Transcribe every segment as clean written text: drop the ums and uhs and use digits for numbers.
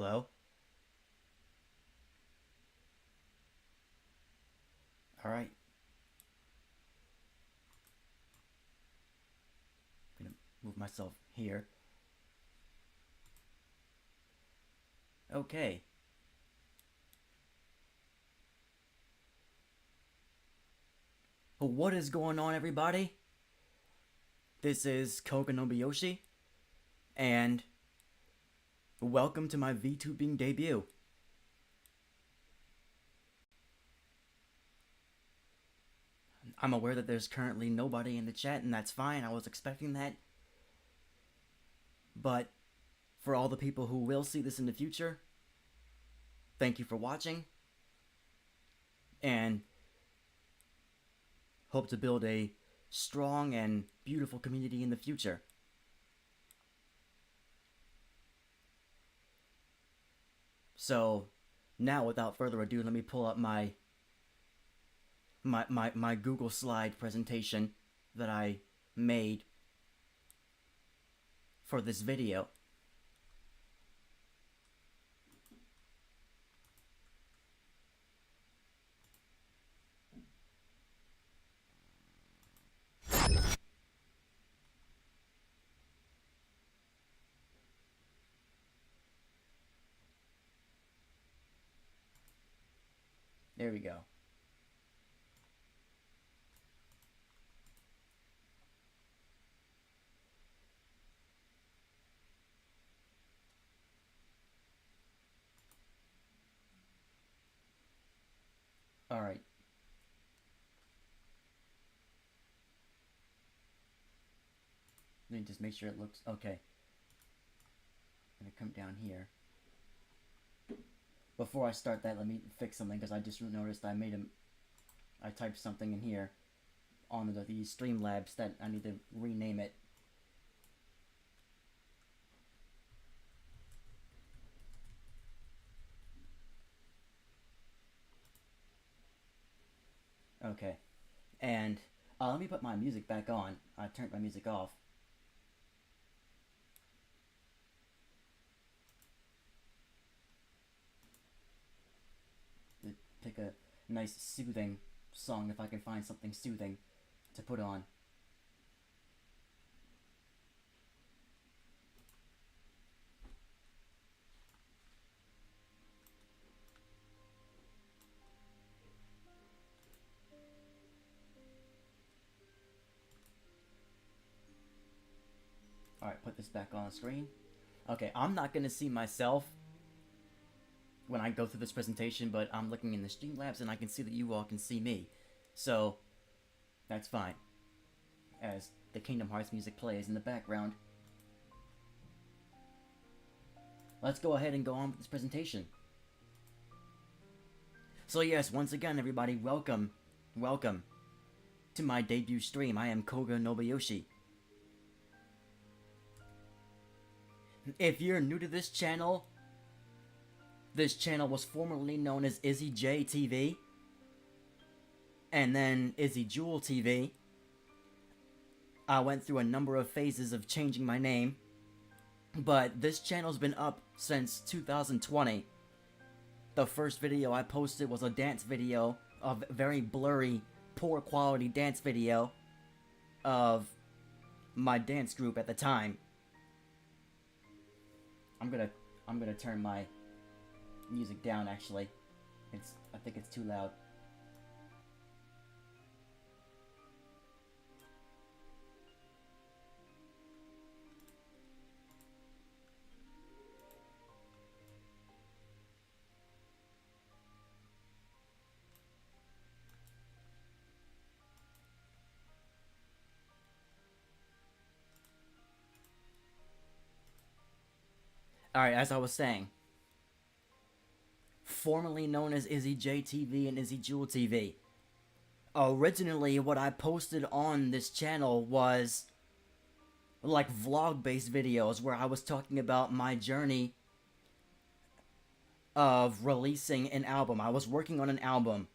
Hello? Alright. I'm gonna move myself here. Okay. Well, what is going on, everybody? This is Koga Nobuyoshi, and welcome to my Vtubing debut. I'm aware that there's currently nobody in the chat, and that's fine. I was expecting that. But for all the people who will see this in the future, thank you for watching, and hope to build a strong and beautiful community in the future. So, now without further ado, let me pull up my Google slide presentation that I made for this video. There we go. All right. Let me just make sure it looks okay. I'm gonna come down here. Before I start that, let me fix something because I just noticed I typed something in here on the Streamlabs that I need to rename it. Okay, and let me put my music back on. I turned my music off. Pick a nice soothing song if I can find something soothing to put on. Alright, put this back on the screen. Okay, I'm not gonna see myself when I go through this presentation, but I'm looking in the Streamlabs and I can see that you all can see me. So, that's fine. As the Kingdom Hearts music plays in the background. Let's go ahead and go on with this presentation. So yes, once again everybody, welcome to my debut stream. I am Koga Nobuyoshi. If you're new to this channel was formerly known as Izzy J TV, and then Izzy Jewel TV. I went through a number of phases of changing my name, but this channel's been up since 2020. The first video I posted was a dance video, a very blurry, poor quality dance video of my dance group at the time. I'm gonna turn my music down, actually. I think it's too loud. Alright, as I was saying, formerly known as Izzy J TV and Izzy Jewel TV. Originally, what I posted on this channel was like vlog-based videos where I was talking about my journey of releasing an album. I was working on an album,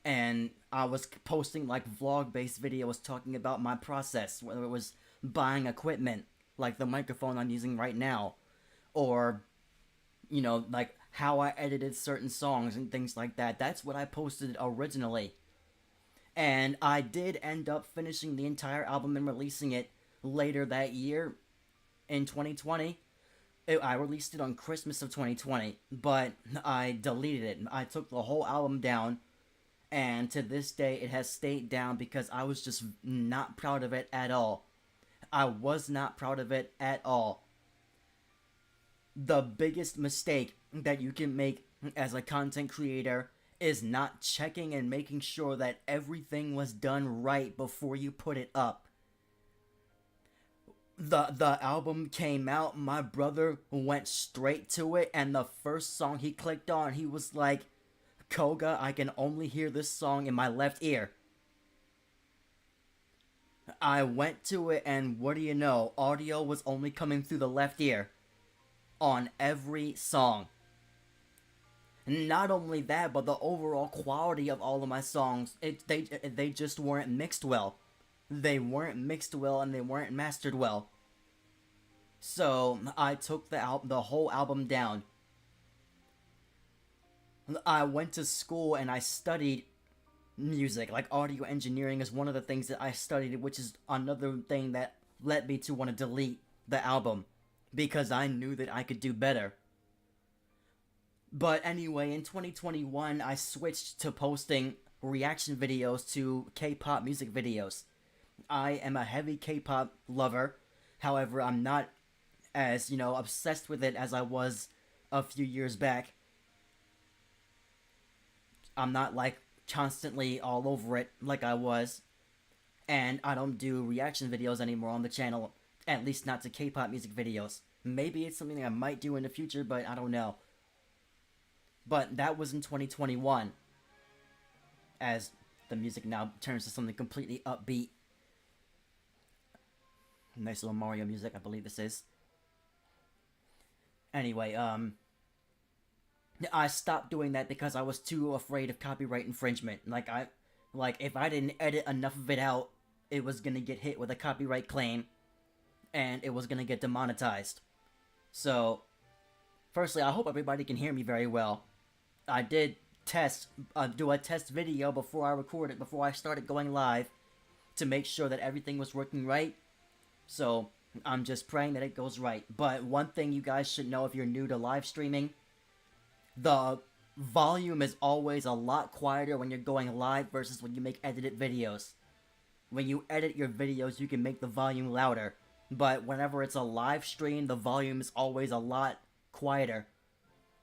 and I was posting like vlog-based videos talking about my process, whether it was buying equipment, like the microphone I'm using right now, or like how I edited certain songs and things like that. That's what I posted originally. And I did end up finishing the entire album and releasing it later that year in 2020. I released it on Christmas of 2020, but I deleted it. I took the whole album down, and to this day it has stayed down because I was just not proud of it at all. I was not proud of it at all. The biggest mistake that you can make as a content creator is not checking and making sure that everything was done right before you put it up. The album came out, my brother went straight to it, and the first song he clicked on, he was like, Koga, I can only hear this song in my left ear. I went to it, and what do you know, audio was only coming through the left ear on every song. Not only that, but the overall quality of all of my songs, they just weren't mixed well. They weren't mixed well, and they weren't mastered well. So I took the whole album down. I went to school and I studied music. Like, audio engineering is one of the things that I studied, which is another thing that led me to want to delete the album, because I knew that I could do better. But anyway, in 2021, I switched to posting reaction videos to K-pop music videos. I am a heavy K-pop lover. However, I'm not as, obsessed with it as I was a few years back. I'm not, constantly all over it like I was. And I don't do reaction videos anymore on the channel. At least not to K-pop music videos. Maybe it's something I might do in the future, but I don't know. But that was in 2021. As the music now turns to something completely upbeat. Nice little Mario music, I believe this is. Anyway, I stopped doing that because I was too afraid of copyright infringement. If I didn't edit enough of it out, it was gonna get hit with a copyright claim, and it was gonna get demonetized. So, firstly, I hope everybody can hear me very well. I did do a test video before I started going live, to make sure that everything was working right. So, I'm just praying that it goes right. But one thing you guys should know if you're new to live streaming, the volume is always a lot quieter when you're going live versus when you make edited videos. When you edit your videos, you can make the volume louder. But whenever it's a live stream, the volume is always a lot quieter.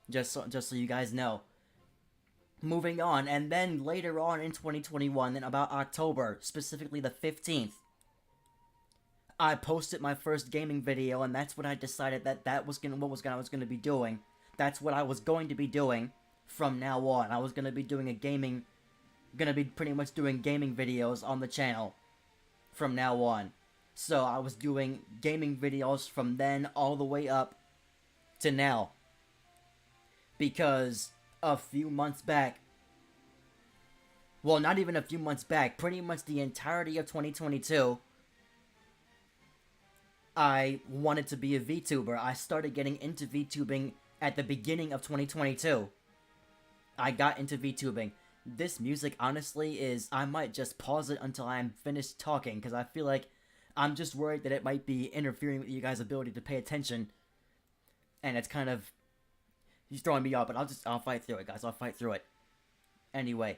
Just so you guys know. Moving on, and then later on in 2021, in about October, specifically the 15th, I posted my first gaming video, and that's what I decided that I was going to be doing. That's what I was going to be doing from now on. I was going to be pretty much doing gaming videos on the channel from now on. So I was doing gaming videos from then all the way up to now. Because a few months back, well, not even a few months back, pretty much the entirety of 2022, I wanted to be a VTuber. I started getting into VTubing at the beginning of 2022. I got into VTubing. This music, honestly, I might just pause it until I'm finished talking, because I feel like I'm just worried that it might be interfering with you guys' ability to pay attention. And it's kind of, he's throwing me off, but I'll fight through it, guys. I'll fight through it. Anyway.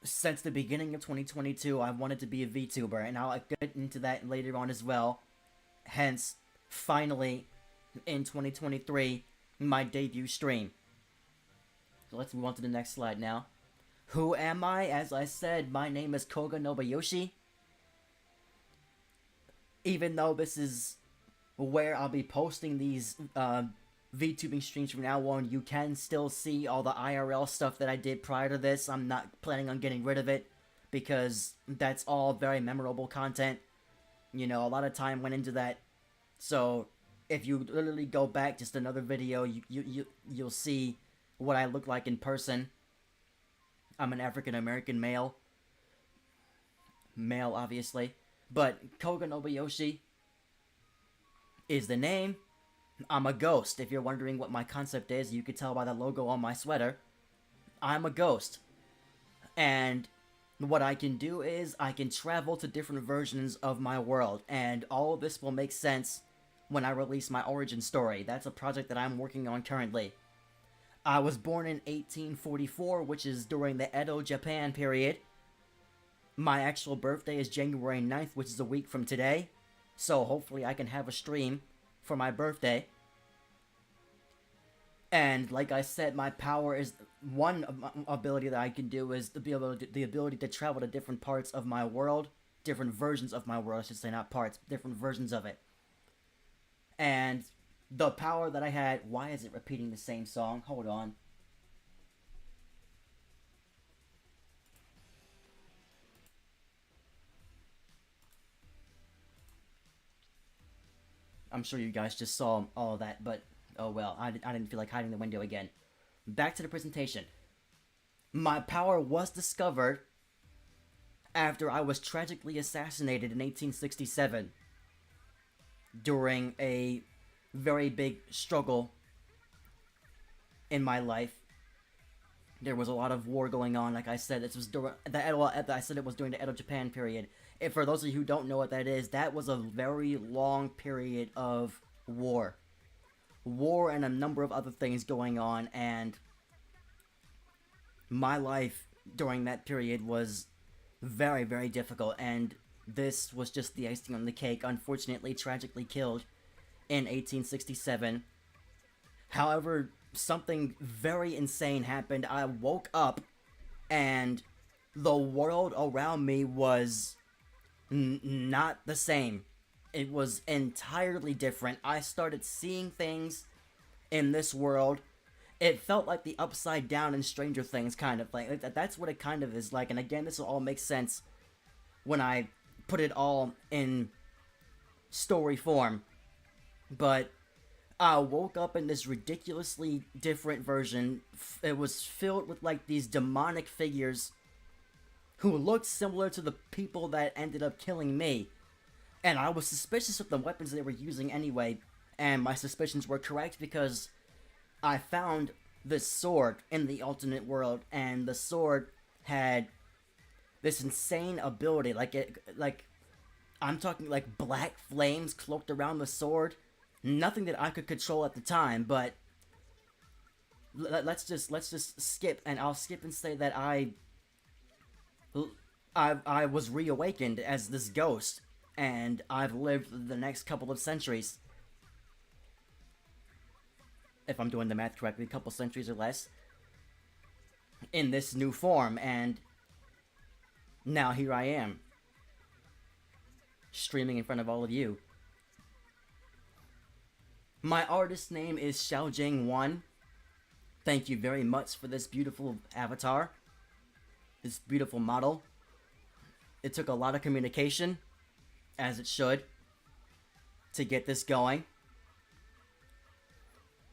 Since the beginning of 2022, I wanted to be a VTuber, and I'll get into that later on as well. Hence, finally, in 2023, my debut stream. So let's move on to the next slide now. Who am I? As I said, my name is Koga Nobuyoshi. Even though this is where I'll be posting these VTubing streams from now on, you can still see all the IRL stuff that I did prior to this. I'm not planning on getting rid of it, because that's all very memorable content. A lot of time went into that. So, if you literally go back just another video, you'll see what I look like in person. I'm an African-American male. Male, obviously. But Koga Nobuyoshi is the name. I'm a ghost. If you're wondering what my concept is, you could tell by the logo on my sweater. I'm a ghost. And what I can do is I can travel to different versions of my world, and all of this will make sense when I release my origin story. That's a project that I'm working on currently. I was born in 1844, which is during the Edo Japan period. My actual birthday is January 9th, which is a week from today. So hopefully I can have a stream for my birthday. And like I said, my power is one ability that I can do is the ability to travel to different parts of my world, different versions of my world. I should say not parts, different versions of it. And the power that I had. Why is it repeating the same song? Hold on. I'm sure you guys just saw all that, but oh well. I didn't feel like hiding the window again. Back to the presentation. My power was discovered after I was tragically assassinated in 1867 during a very big struggle in my life. There was a lot of war going on. Like I said, this was during I said it was during the Edo Japan period. And for those of you who don't know what that is, that was a very long period of war and a number of other things going on. And my life during that period was very, very difficult. And this was just the icing on the cake. Unfortunately, tragically killed in 1867. However, something very insane happened. I woke up and the world around me was not the same. It was entirely different. I started seeing things in this world. It felt like the Upside Down in Stranger Things kind of thing. That's what it kind of is like. And again, this will all make sense when I put it all in story form. But I woke up in this ridiculously different version. It was filled with like these demonic figures who looked similar to the people that ended up killing me. And I was suspicious of the weapons they were using anyway, and my suspicions were correct because I found this sword in the alternate world, and the sword had this insane ability. I'm talking like black flames cloaked around the sword. Nothing that I could control at the time, but let's just skip, and I'll skip and say that I was reawakened as this ghost, and I've lived the next couple of centuries. If I'm doing the math correctly, a couple centuries or less, in this new form, and now here I am, streaming in front of all of you. My artist name is Xiaojing1. Thank you very much for this beautiful avatar, this beautiful model. It took a lot of communication, as it should, to get this going.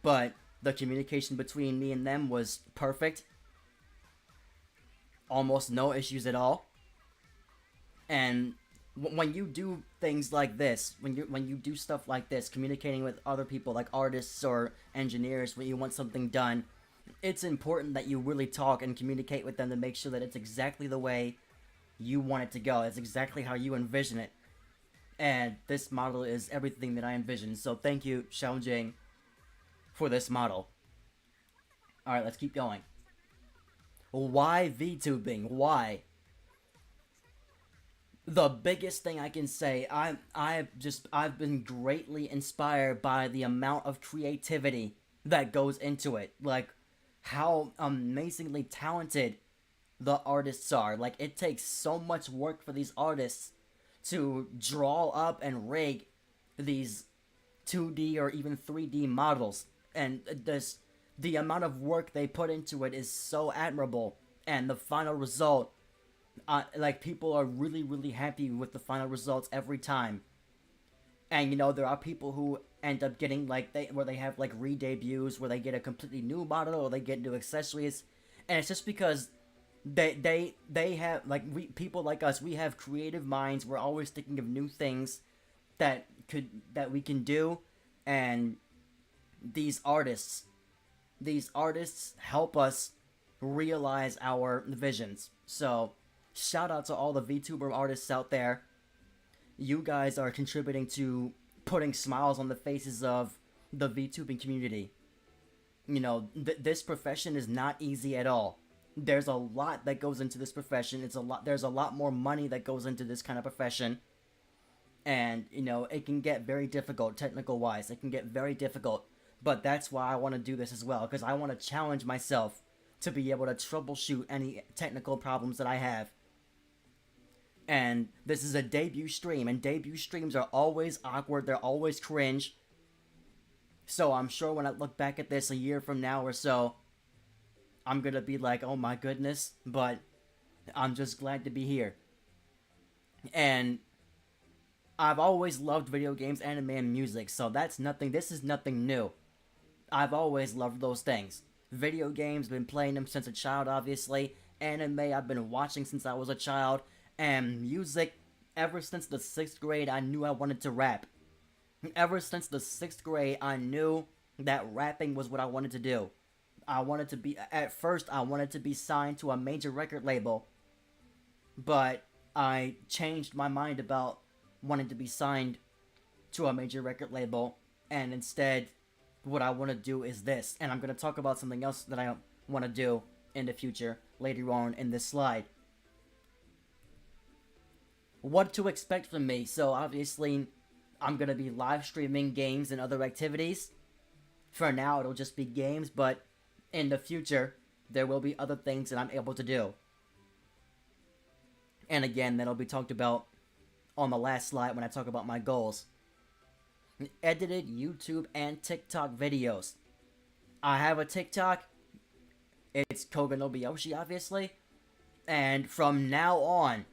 But the communication between me and them was perfect. Almost no issues at all. And when you do things like this, when you do stuff like this, communicating with other people like artists or engineers when you want something done, it's important that you really talk and communicate with them to make sure that it's exactly the way you want it to go. It's exactly how you envision it. And this model is everything that I envision. So thank you, Xiaojing, for this model. Alright, let's keep going. Why Vtubing? Why? The biggest thing I can say, I've been greatly inspired by the amount of creativity that goes into it. Like, how amazingly talented the artists are. Like, it takes so much work for these artists to draw up and rig these 2D or even 3D models. And the amount of work they put into it is so admirable. And the final result, like, people are really, really happy with the final results every time. And, you know, there are people who end up getting, like, where they have, like, re-debuts, where they get a completely new model, or they get new accessories. And it's just because they have, like, people like us, we have creative minds. We're always thinking of new things that we can do. And these artists, these artists help us realize our visions. So, shout out to all the VTuber artists out there. You guys are contributing to putting smiles on the faces of the VTubing community. You know, this profession is not easy at all. There's a lot that goes into this profession. There's a lot more money that goes into this kind of profession. And, you know, it can get very difficult technical wise. It can get very difficult. But that's why I want to do this as well, because I want to challenge myself to be able to troubleshoot any technical problems that I have. And this is a debut stream, and debut streams are always awkward, they're always cringe. So I'm sure when I look back at this a year from now or so, I'm gonna be like, oh my goodness, but I'm just glad to be here. And I've always loved video games, anime, and music, so this is nothing new. I've always loved those things. Video games, been playing them since a child, obviously. Anime, I've been watching since I was a child. And music, ever since the 6th grade, I knew I wanted to rap. Ever since the 6th grade, I knew that rapping was what I wanted to do. At first, I wanted to be signed to a major record label. But I changed my mind about wanting to be signed to a major record label. And instead, what I want to do is this. And I'm going to talk about something else that I want to do in the future, later on in this slide. What to expect from me. So obviously, I'm going to be live streaming games and other activities. For now, it'll just be games, but in the future, there will be other things that I'm able to do. And again, that'll be talked about on the last slide when I talk about my goals. Edited YouTube and TikTok videos. I have a TikTok. It's Koga Nobuyoshi, obviously. And from now on,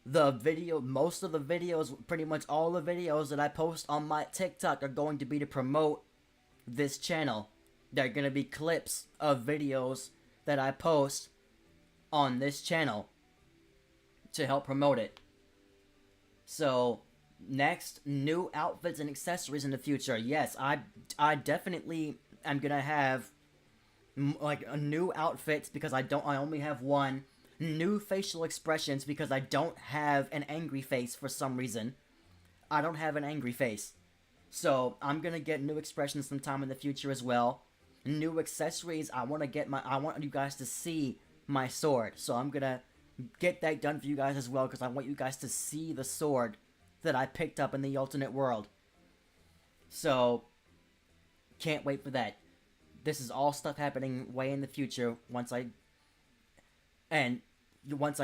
most of the videos, pretty much all the videos that I post on my TikTok are going to be to promote this channel. They're going to be clips of videos that I post on this channel to help promote it. So, next, new outfits and accessories in the future. Yes, I definitely am going to have like new outfits because I only have one. New facial expressions because I don't have an angry face for some reason. I don't have an angry face. So, I'm gonna get new expressions sometime in the future as well. New accessories, I want you guys to see my sword. So, I'm gonna get that done for you guys as well because I want you guys to see the sword that I picked up in the alternate world. So, can't wait for that. This is all stuff happening way in the future once I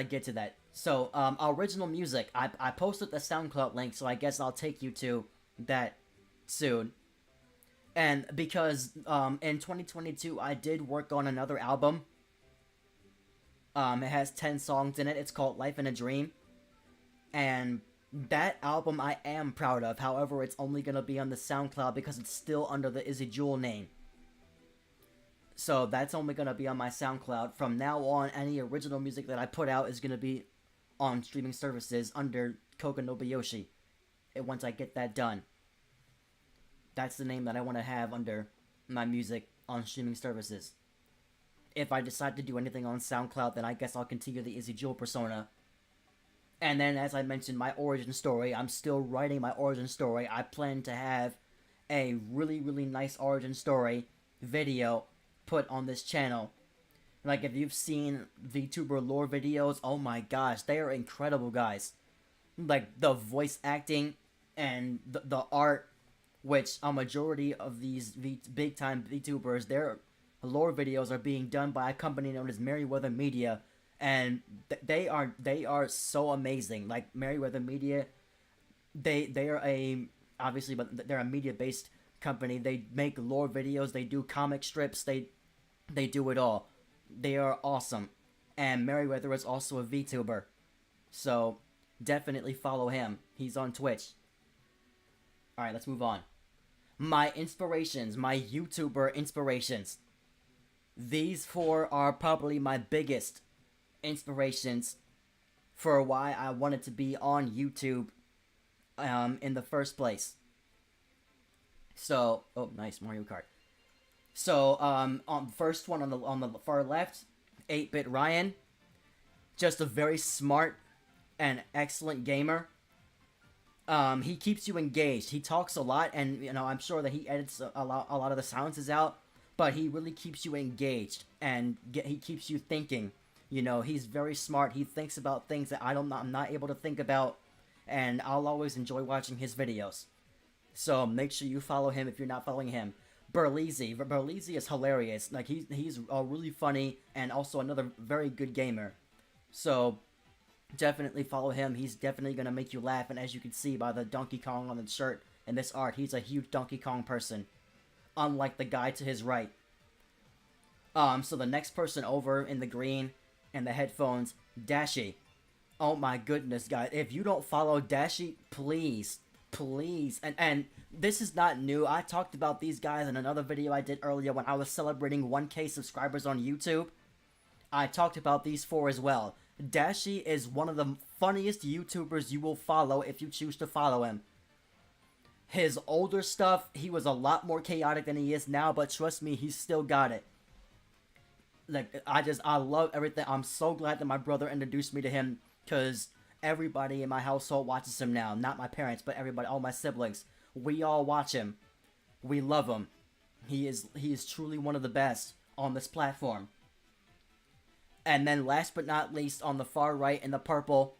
get to that. So, original music. I posted the SoundCloud link, so I guess I'll take you to that soon. And because in 2022, I did work on another album. It has 10 songs in it. It's called Life in a Dream. And that album I am proud of. However, it's only going to be on the SoundCloud because it's still under the Izzy Jewel name. So that's only going to be on my SoundCloud. From now on, any original music that I put out is going to be on streaming services under Koga Nobuyoshi. Once I get that done. That's the name that I want to have under my music on streaming services. If I decide to do anything on SoundCloud, then I guess I'll continue the Izzy Jewel persona. And then, as I mentioned, my origin story. I'm still writing my origin story. I plan to have a really, really nice origin story video put on this channel. Like, if you've seen VTuber lore videos, oh my gosh, they are incredible, guys. Like, the voice acting and the art, which a majority of these big-time VTubers, their lore videos are being done by a company known as Merryweather Media, and they are so amazing. Like, Merryweather Media, they are obviously, but they're a media-based company. They make lore videos, they do comic strips, they do it all. They are awesome. And Merryweather is also a VTuber. So, definitely follow him. He's on Twitch. Alright, let's move on. My inspirations, my YouTuber inspirations. These four are probably my biggest inspirations for why I wanted to be on YouTube in the first place. So, oh, nice Mario Kart. So, on first one on the far left, 8-bit Ryan, just a very smart and excellent gamer. He keeps you engaged. He talks a lot, and I'm sure that he edits a lot of the silences out, but he really keeps you engaged and he keeps you thinking. He's very smart. He thinks about things that I'm not able to think about, and I'll always enjoy watching his videos. So make sure you follow him if you're not following him. Berlizzi is hilarious. Like he's really funny and also another very good gamer. So definitely follow him. He's definitely gonna make you laugh. And as you can see by the Donkey Kong on the shirt and this art, he's a huge Donkey Kong person, unlike the guy to his right. So the next person over in the green and the headphones, Dashi. Oh my goodness, guys! If you don't follow Dashi, please, and this is not new. I talked about these guys in another video I did earlier when I was celebrating 1K subscribers on YouTube. I talked about these four as well. Dashi is one of the funniest YouTubers you will follow if you choose to follow him. His older stuff, he was a lot more chaotic than he is now, but trust me, he's still got it. Like, I love everything. I'm so glad that my brother introduced me to him, because everybody in my household watches him now. Not my parents, but everybody, all my siblings. We all watch him. We love him. He is truly one of the best on this platform. And then last but not least, on the far right in the purple,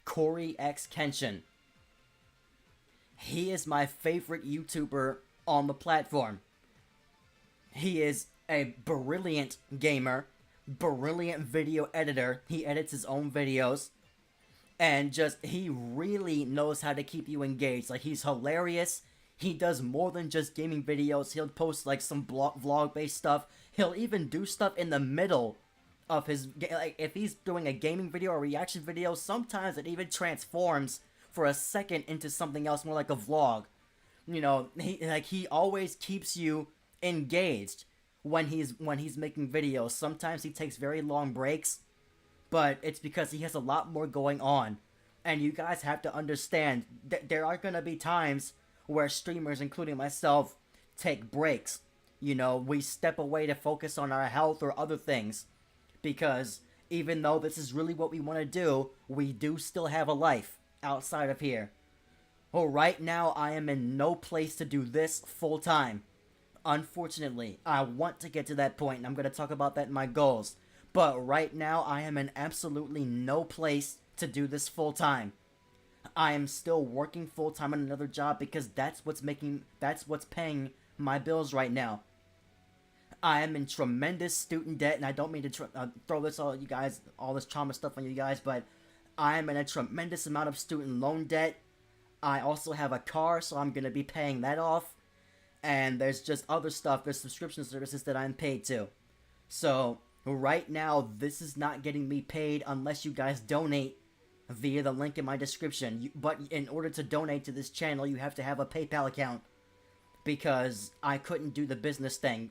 Corey X Kenshin. He is my favorite YouTuber on the platform. He is a brilliant gamer, brilliant video editor. He edits his own videos. And he really knows how to keep you engaged. Like, he's hilarious. He does more than just gaming videos. He'll post, like, some vlog-based stuff. He'll even do stuff in the middle of his, like, if he's doing a gaming video or reaction video, sometimes it even transforms for a second into something else, more like a vlog. He always keeps you engaged when he's making videos. Sometimes he takes very long breaks, but it's because he has a lot more going on. And you guys have to understand that there are gonna be times where streamers, including myself, take breaks. We step away to focus on our health or other things. Because even though this is really what we want to do, we do still have a life outside of here. Well, right now, I am in no place to do this full time. Unfortunately, I want to get to that point, and I'm going to talk about that in my goals. But right now, I am in absolutely no place to do this full time. I am still working full time on another job because that's what's paying my bills right now. I am in tremendous student debt, and I don't mean to throw all this trauma stuff on you guys, but I am in a tremendous amount of student loan debt. I also have a car, so I'm going to be paying that off. And there's just other stuff, there's subscription services that I'm paid to. So, right now, this is not getting me paid unless you guys donate via the link in my description. But in order to donate to this channel, you have to have a PayPal account. Because I couldn't do the business thing.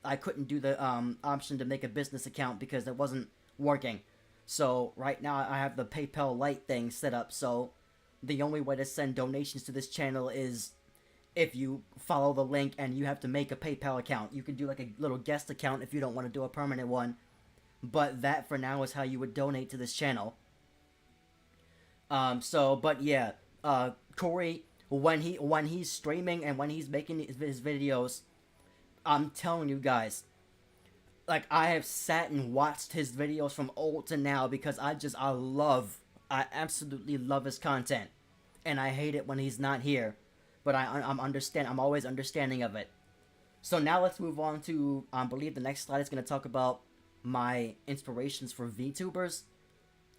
I couldn't do the option to make a business account because it wasn't working. So right now I have the PayPal Lite thing set up. So the only way to send donations to this channel is if you follow the link and you have to make a PayPal account. You can do like a little guest account if you don't want to do a permanent one. But that for now is how you would donate to this channel. Corey, when he's streaming and when he's making his videos, I'm telling you guys, like, I have sat and watched his videos from old to now because I absolutely love his content. And I hate it when he's not here. But I'm always understanding of it. So now let's move on to, I believe the next slide is going to talk about my inspirations for VTubers.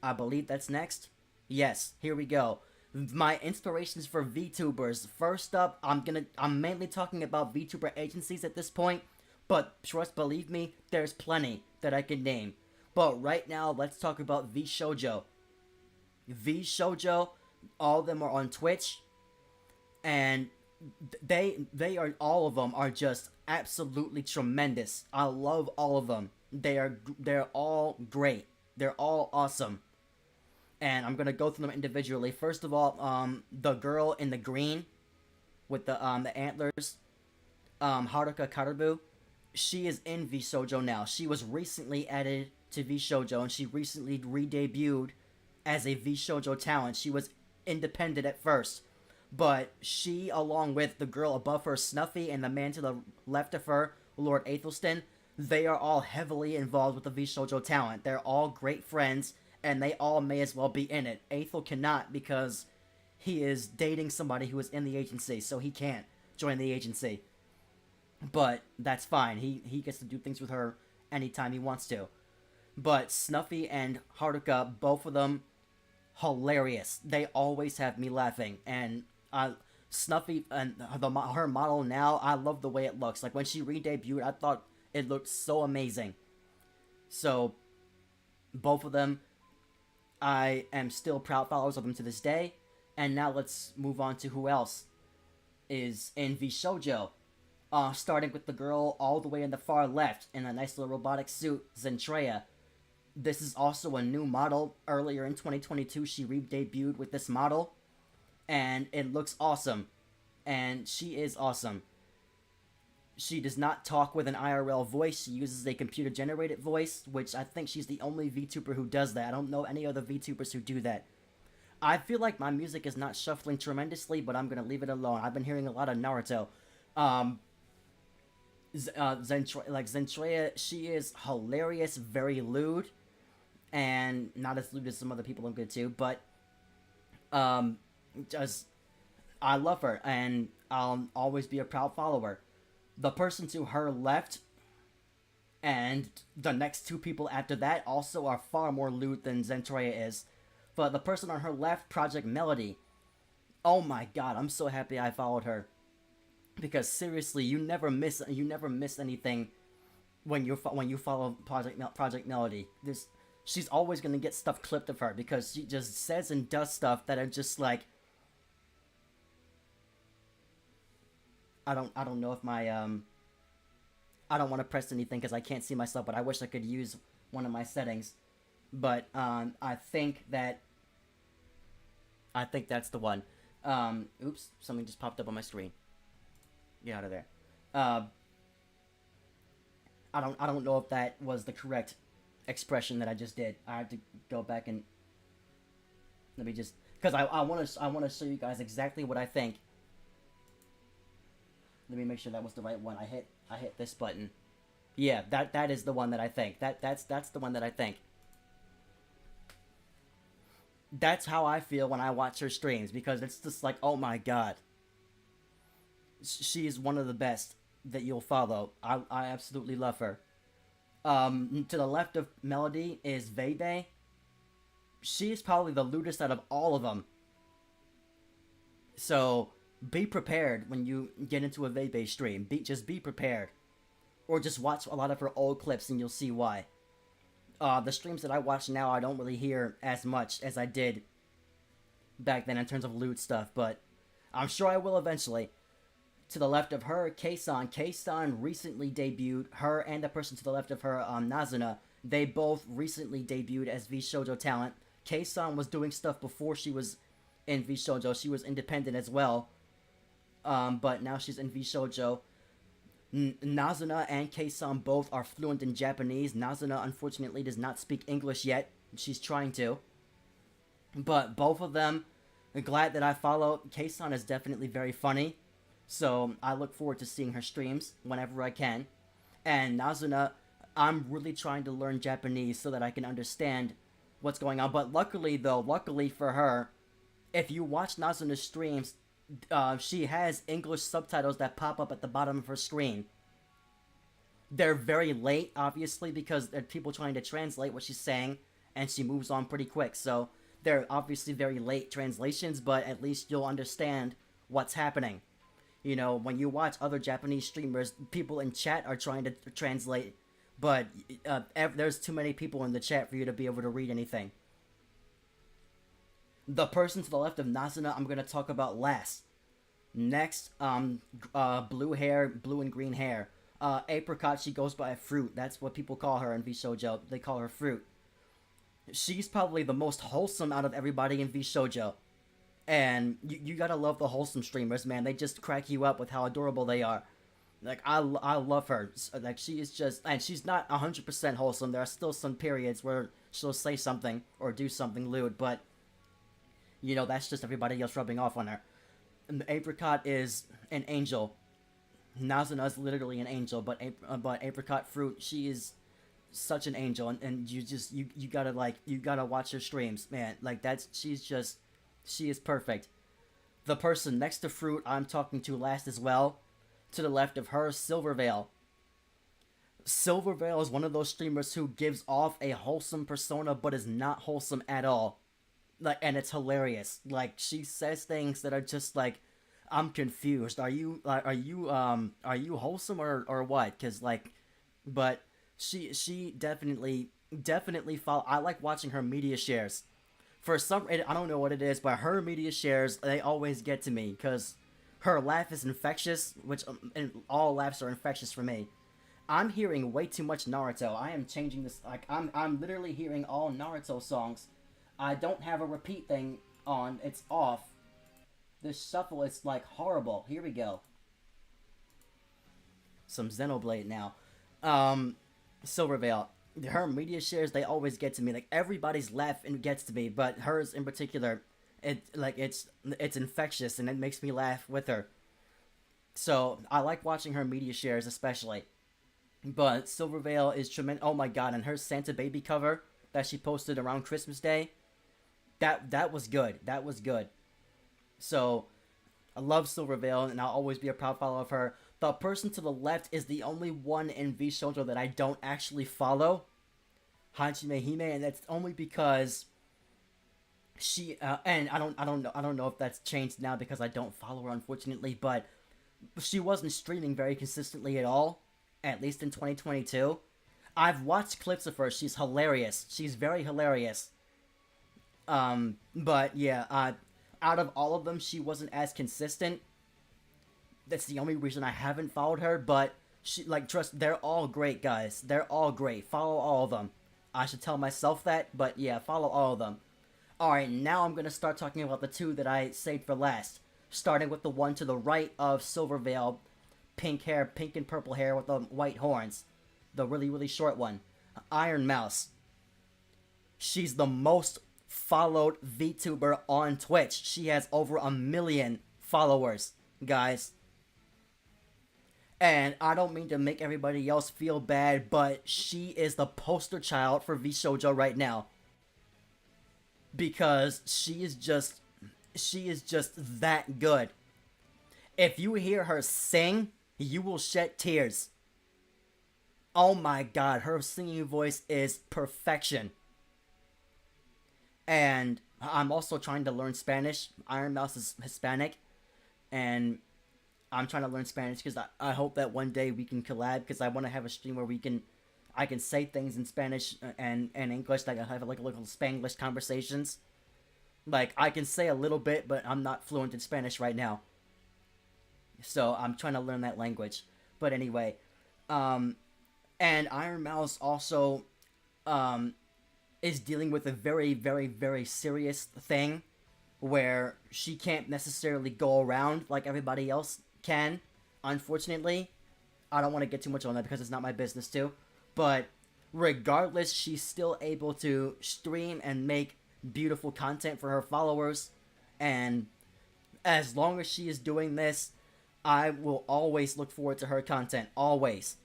I believe that's next. Yes, here we go. My inspirations for VTubers. First up, I'm mainly talking about VTuber agencies at this point, but believe me, there's plenty that I can name. But right now, let's talk about VShojo. VShojo, all of them are on Twitch, and all of them are just absolutely tremendous. I love all of them. They're all great. They're all awesome. And I'm gonna go through them individually. First of all, the girl in the green. with the antlers, Haruka Karabu. She is in V Shoujo now. She was recently added to V Shoujo, and she recently re-debuted as a V Shoujo talent. She was independent at first, but she, along with the girl above her, Snuffy, and the man to the left of her, Lord Athelstan, they are all heavily involved with the V Shoujo talent. They're all great friends, and they all may as well be in it. Aethel cannot because he is dating somebody who is in the agency, so he can't join the agency. But that's fine. He gets to do things with her anytime he wants to. But Snuffy and Haruka, both of them, hilarious. They always have me laughing. And Snuffy and her model now, I love the way it looks. Like when she re-debuted, I thought it looked so amazing. So both of them, I am still proud followers of them to this day. And now let's move on to who else is in V Shoujo. Starting with the girl all the way in the far left in a nice little robotic suit, Zentreya. This is also a new model. Earlier in 2022, she re-debuted with this model, and it looks awesome. And she is awesome. She does not talk with an IRL voice. She uses a computer-generated voice, which I think she's the only VTuber who does that. I don't know any other VTubers who do that. I feel like my music is not shuffling tremendously, but I'm going to leave it alone. I've been hearing a lot of Naruto. Zentreya, she is hilarious, very lewd, and not as lewd as some other people I'm good to, but just I love her, and I'll always be a proud follower. The person to her left and the next two people after that also are far more lewd than Zentreya is. But the person on her left, Project Melody, oh my god, I'm so happy I followed her. Because seriously, you never miss anything when you follow Project Melody. She's always gonna get stuff clipped of her because she just says and does stuff that are just like, I don't know if my I don't want to press anything because I can't see myself, but I wish I could use one of my settings. But I think that's the one. Oops, something just popped up on my screen. Get out of there. I don't know if that was the correct expression that I just did. I have to go back and let me just, because I want to show you guys exactly what I think. Let me make sure that was the right one. I hit this button. Yeah, that is the one that I think. That's the one that I think. That's how I feel when I watch her streams, because it's just like, oh my god. She is one of the best that you'll follow. I absolutely love her. To the left of Melody is Vebe. She is probably the lewdest out of all of them. So be prepared when you get into a Vebe stream. Just be prepared. Or just watch a lot of her old clips and you'll see why. The streams that I watch now, I don't really hear as much as I did back then in terms of lewd stuff, but I'm sure I will eventually. To the left of her, Kei-san. Kei-san recently debuted. Her and the person to the left of her, Nazuna, they both recently debuted as V Shoujo talent. Kei-san was doing stuff before she was in V Shoujo. She was independent as well. But now she's in V Shoujo. Nazuna and Kei-san both are fluent in Japanese. Nazuna, unfortunately, does not speak English yet. She's trying to. But both of them, I'm glad that I follow. Kei-san is definitely very funny. So I look forward to seeing her streams whenever I can. And Nazuna, I'm really trying to learn Japanese so that I can understand what's going on. But luckily for her, if you watch Nazuna's streams, she has English subtitles that pop up at the bottom of her screen. They're very late, obviously, because there are people trying to translate what she's saying, and she moves on pretty quick. So they're obviously very late translations, but at least you'll understand what's happening. You know, when you watch other Japanese streamers, people in chat are trying to translate, but there's too many people in the chat for you to be able to read anything. The person to the left of Nazuna, I'm going to talk about last. Next, blue hair, blue and green hair. Apricot, she goes by Fruit. That's what people call her in V Shoujo. They call her Fruit. She's probably the most wholesome out of everybody in V Shoujo. And you gotta love the wholesome streamers, man. They just crack you up with how adorable they are. Like, I love her. Like, she is just, and she's not 100% wholesome. There are still some periods where she'll say something or do something lewd, but, you know, that's just everybody else rubbing off on her. And the Apricot is an angel. Nazuna is literally an angel, but Apricot Fruit, she is such an angel, and you gotta, like, you gotta watch her streams, man. Like, she is perfect. The person next to Fruit I'm talking to last as well, to the left of her, Silvervale. Silvervale is one of those streamers who gives off a wholesome persona, but is not wholesome at all. Like, and it's hilarious. Like, she says things that are just like, I'm confused. Are you wholesome or what? Cause like, but she definitely follow. I like watching her media shares. For some, I don't know what it is, but her media shares, they always get to me because her laugh is infectious, which and all laughs are infectious for me. I'm hearing way too much Naruto. I am changing this. Like, I'm literally hearing all Naruto songs. I don't have a repeat thing on. It's off. This shuffle is like horrible. Here we go. Some Xenoblade now. Silvervale. Her media shares, they always get to me. Like, everybody's laugh and gets to me, but hers in particular, it's infectious and it makes me laugh with her. So I like watching her media shares especially. But Silvervale is tremendous. Oh my god! And her Santa Baby cover that she posted around Christmas Day, that was good. That was good. So I love Silvervale, and I'll always be a proud follower of her. The person to the left is the only one in V Shoujo that I don't actually follow, Hajime Hime, and that's only because she and I don't know if that's changed now because I don't follow her, unfortunately, but she wasn't streaming very consistently at all, at least in 2022. I've watched clips of her. She's hilarious. She's very hilarious. But yeah, out of all of them, she wasn't as consistent. That's the only reason I haven't followed her, but she, like, trust, they're all great, guys. They're all great. Follow all of them. I should tell myself that, but yeah, follow all of them. Alright, now I'm gonna start talking about the two that I saved for last. Starting with the one to the right of Silvervale, pink hair, pink and purple hair with the white horns. The really, really short one. Iron Mouse. She's the most followed VTuber on Twitch. She has over 1 million followers, guys. And I don't mean to make everybody else feel bad, but she is the poster child for VShojo right now. Because she is just that good. If you hear her sing, you will shed tears. Oh my god, her singing voice is perfection. And I'm also trying to learn Spanish. Iron Mouse is Hispanic, and I'm trying to learn Spanish because I hope that one day we can collab, because I want to have a stream where I can say things in Spanish and English, like I have like little Spanglish conversations. Like, I can say a little bit, but I'm not fluent in Spanish right now. So I'm trying to learn that language. But anyway, and Iron Mouse also is dealing with a very, very, very serious thing where she can't necessarily go around like everybody else can, unfortunately. I don't want to get too much on that because it's not my business too. But regardless, she's still able to stream and make beautiful content for her followers. And as long as she is doing this, I will always look forward to her content. Always.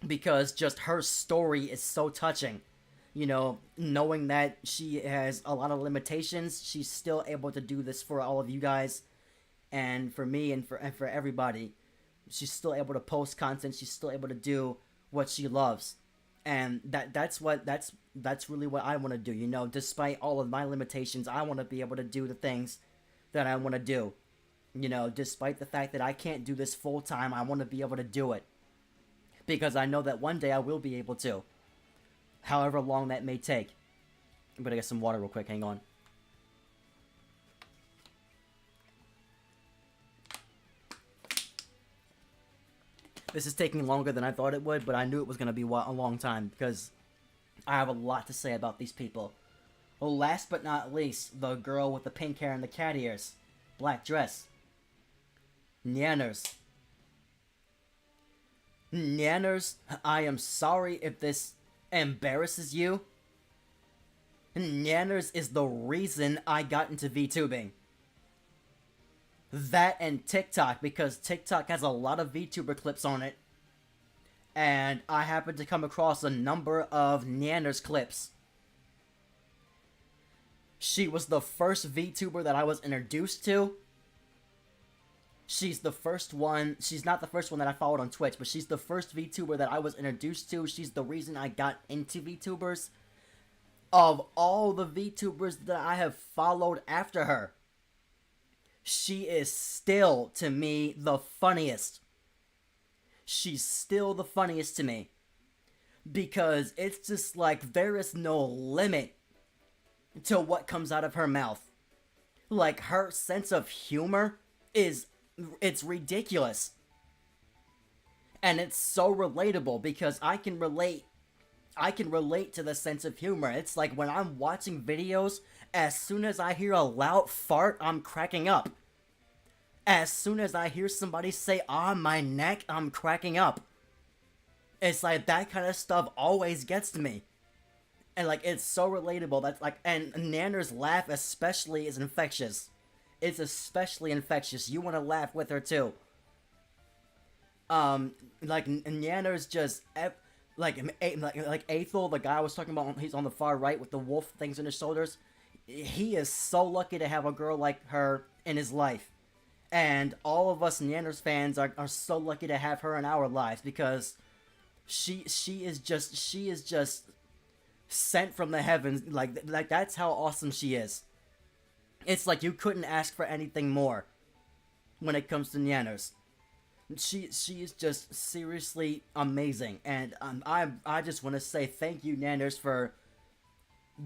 Because just her story is so touching. You know, knowing that she has a lot of limitations, she's still able to do this for all of you guys, and for me, and for everybody. She's still able to post content. She's still able to do what she loves, and that's really what I want to do. You know, despite all of my limitations, I want to be able to do the things that I want to do. You know, despite the fact that I can't do this full time, I want to be able to do it, because I know that one day I will be able to. However long that may take. I'm gonna get some water real quick, hang on. This is taking longer than I thought it would, but I knew it was gonna be a long time, because I have a lot to say about these people. Last but not least, the girl with the pink hair and the cat ears. Black dress. Nyanners. Nyanners, I am sorry if this embarrasses you. Nyanners is the reason I got into VTubing. That and TikTok, because TikTok has a lot of VTuber clips on it. And I happened to come across a number of Nyanners clips. She was the first VTuber that I was introduced to. She's the first one. She's not the first one that I followed on Twitch, but she's the first VTuber that I was introduced to. She's the reason I got into VTubers. Of all the VTubers that I have followed after her, she is still, to me, the funniest. She's still the funniest to me. Because it's just like, there is no limit to what comes out of her mouth. Like, her sense of humor it's ridiculous. And it's so relatable because I can relate to the sense of humor. It's like when I'm watching videos, as soon as I hear a loud fart, I'm cracking up. As soon as I hear somebody say, "ah, my neck," I'm cracking up. It's like that kind of stuff always gets to me. And like, it's so relatable. That's like, and Nanner's laugh especially is infectious. It's especially infectious. You want to laugh with her too. Like Nanner's just like Aethel, the guy I was talking about. He's on the far right with the wolf things on his shoulders. He is so lucky to have a girl like her in his life, and all of us Nanner's fans are so lucky to have her in our lives because she is just sent from the heavens. Like that's how awesome she is. It's like you couldn't ask for anything more when it comes to Nyanners. She is just seriously amazing, and I just want to say thank you, Nyanners, for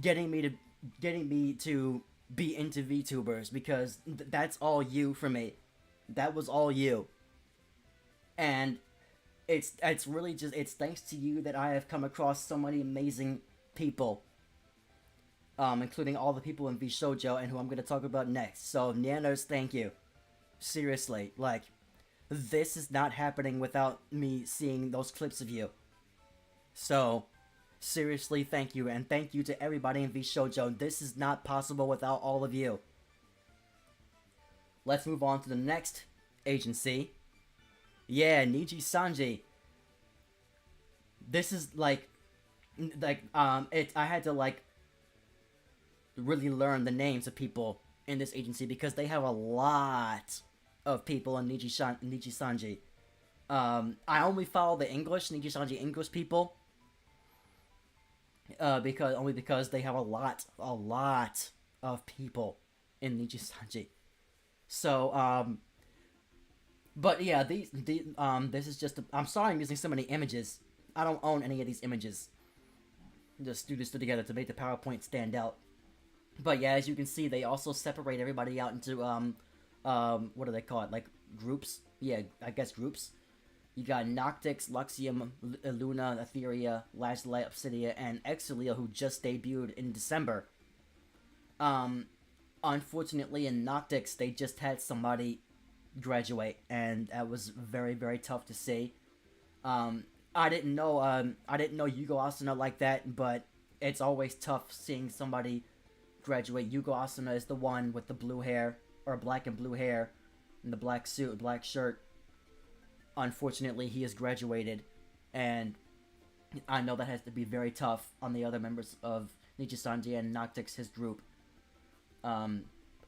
getting me to be into VTubers, because that's all you for me. That was all you, and it's really just it's thanks to you that I have come across so many amazing people. Including all the people in VShojo and who I'm going to talk about next. So, Nyanners, thank you. Seriously, like, this is not happening without me seeing those clips of you. So, seriously, thank you, and thank you to everybody in VShojo. This is not possible without all of you. Let's move on to the next agency. Yeah, Niji Sanji. This is I had to really learn the names of people in this agency because they have a lot of people in Niji Sanji. I only follow the Niji Sanji English people because they have a lot of people in Niji Sanji. So but yeah, this is just I'm sorry I'm using so many images. I don't own any of these images. Just do this together to make the PowerPoint stand out. But yeah, as you can see, they also separate everybody out into, what do they call it? Like, groups? Yeah, I guess groups. You got Noctix, Luxium, Luna, Etheria, Lazuli, Obsidia, and Exilia, who just debuted in December. Unfortunately, in Noctix, they just had somebody graduate, and that was very, very tough to see. I didn't know Yugo Asuna like that, but it's always tough seeing somebody graduate. Yugo Asuna is the one with the blue hair, or black and blue hair, and the black suit, black shirt. Unfortunately, he has graduated, and I know that has to be very tough on the other members of Niji Sanji and Noctix, his group.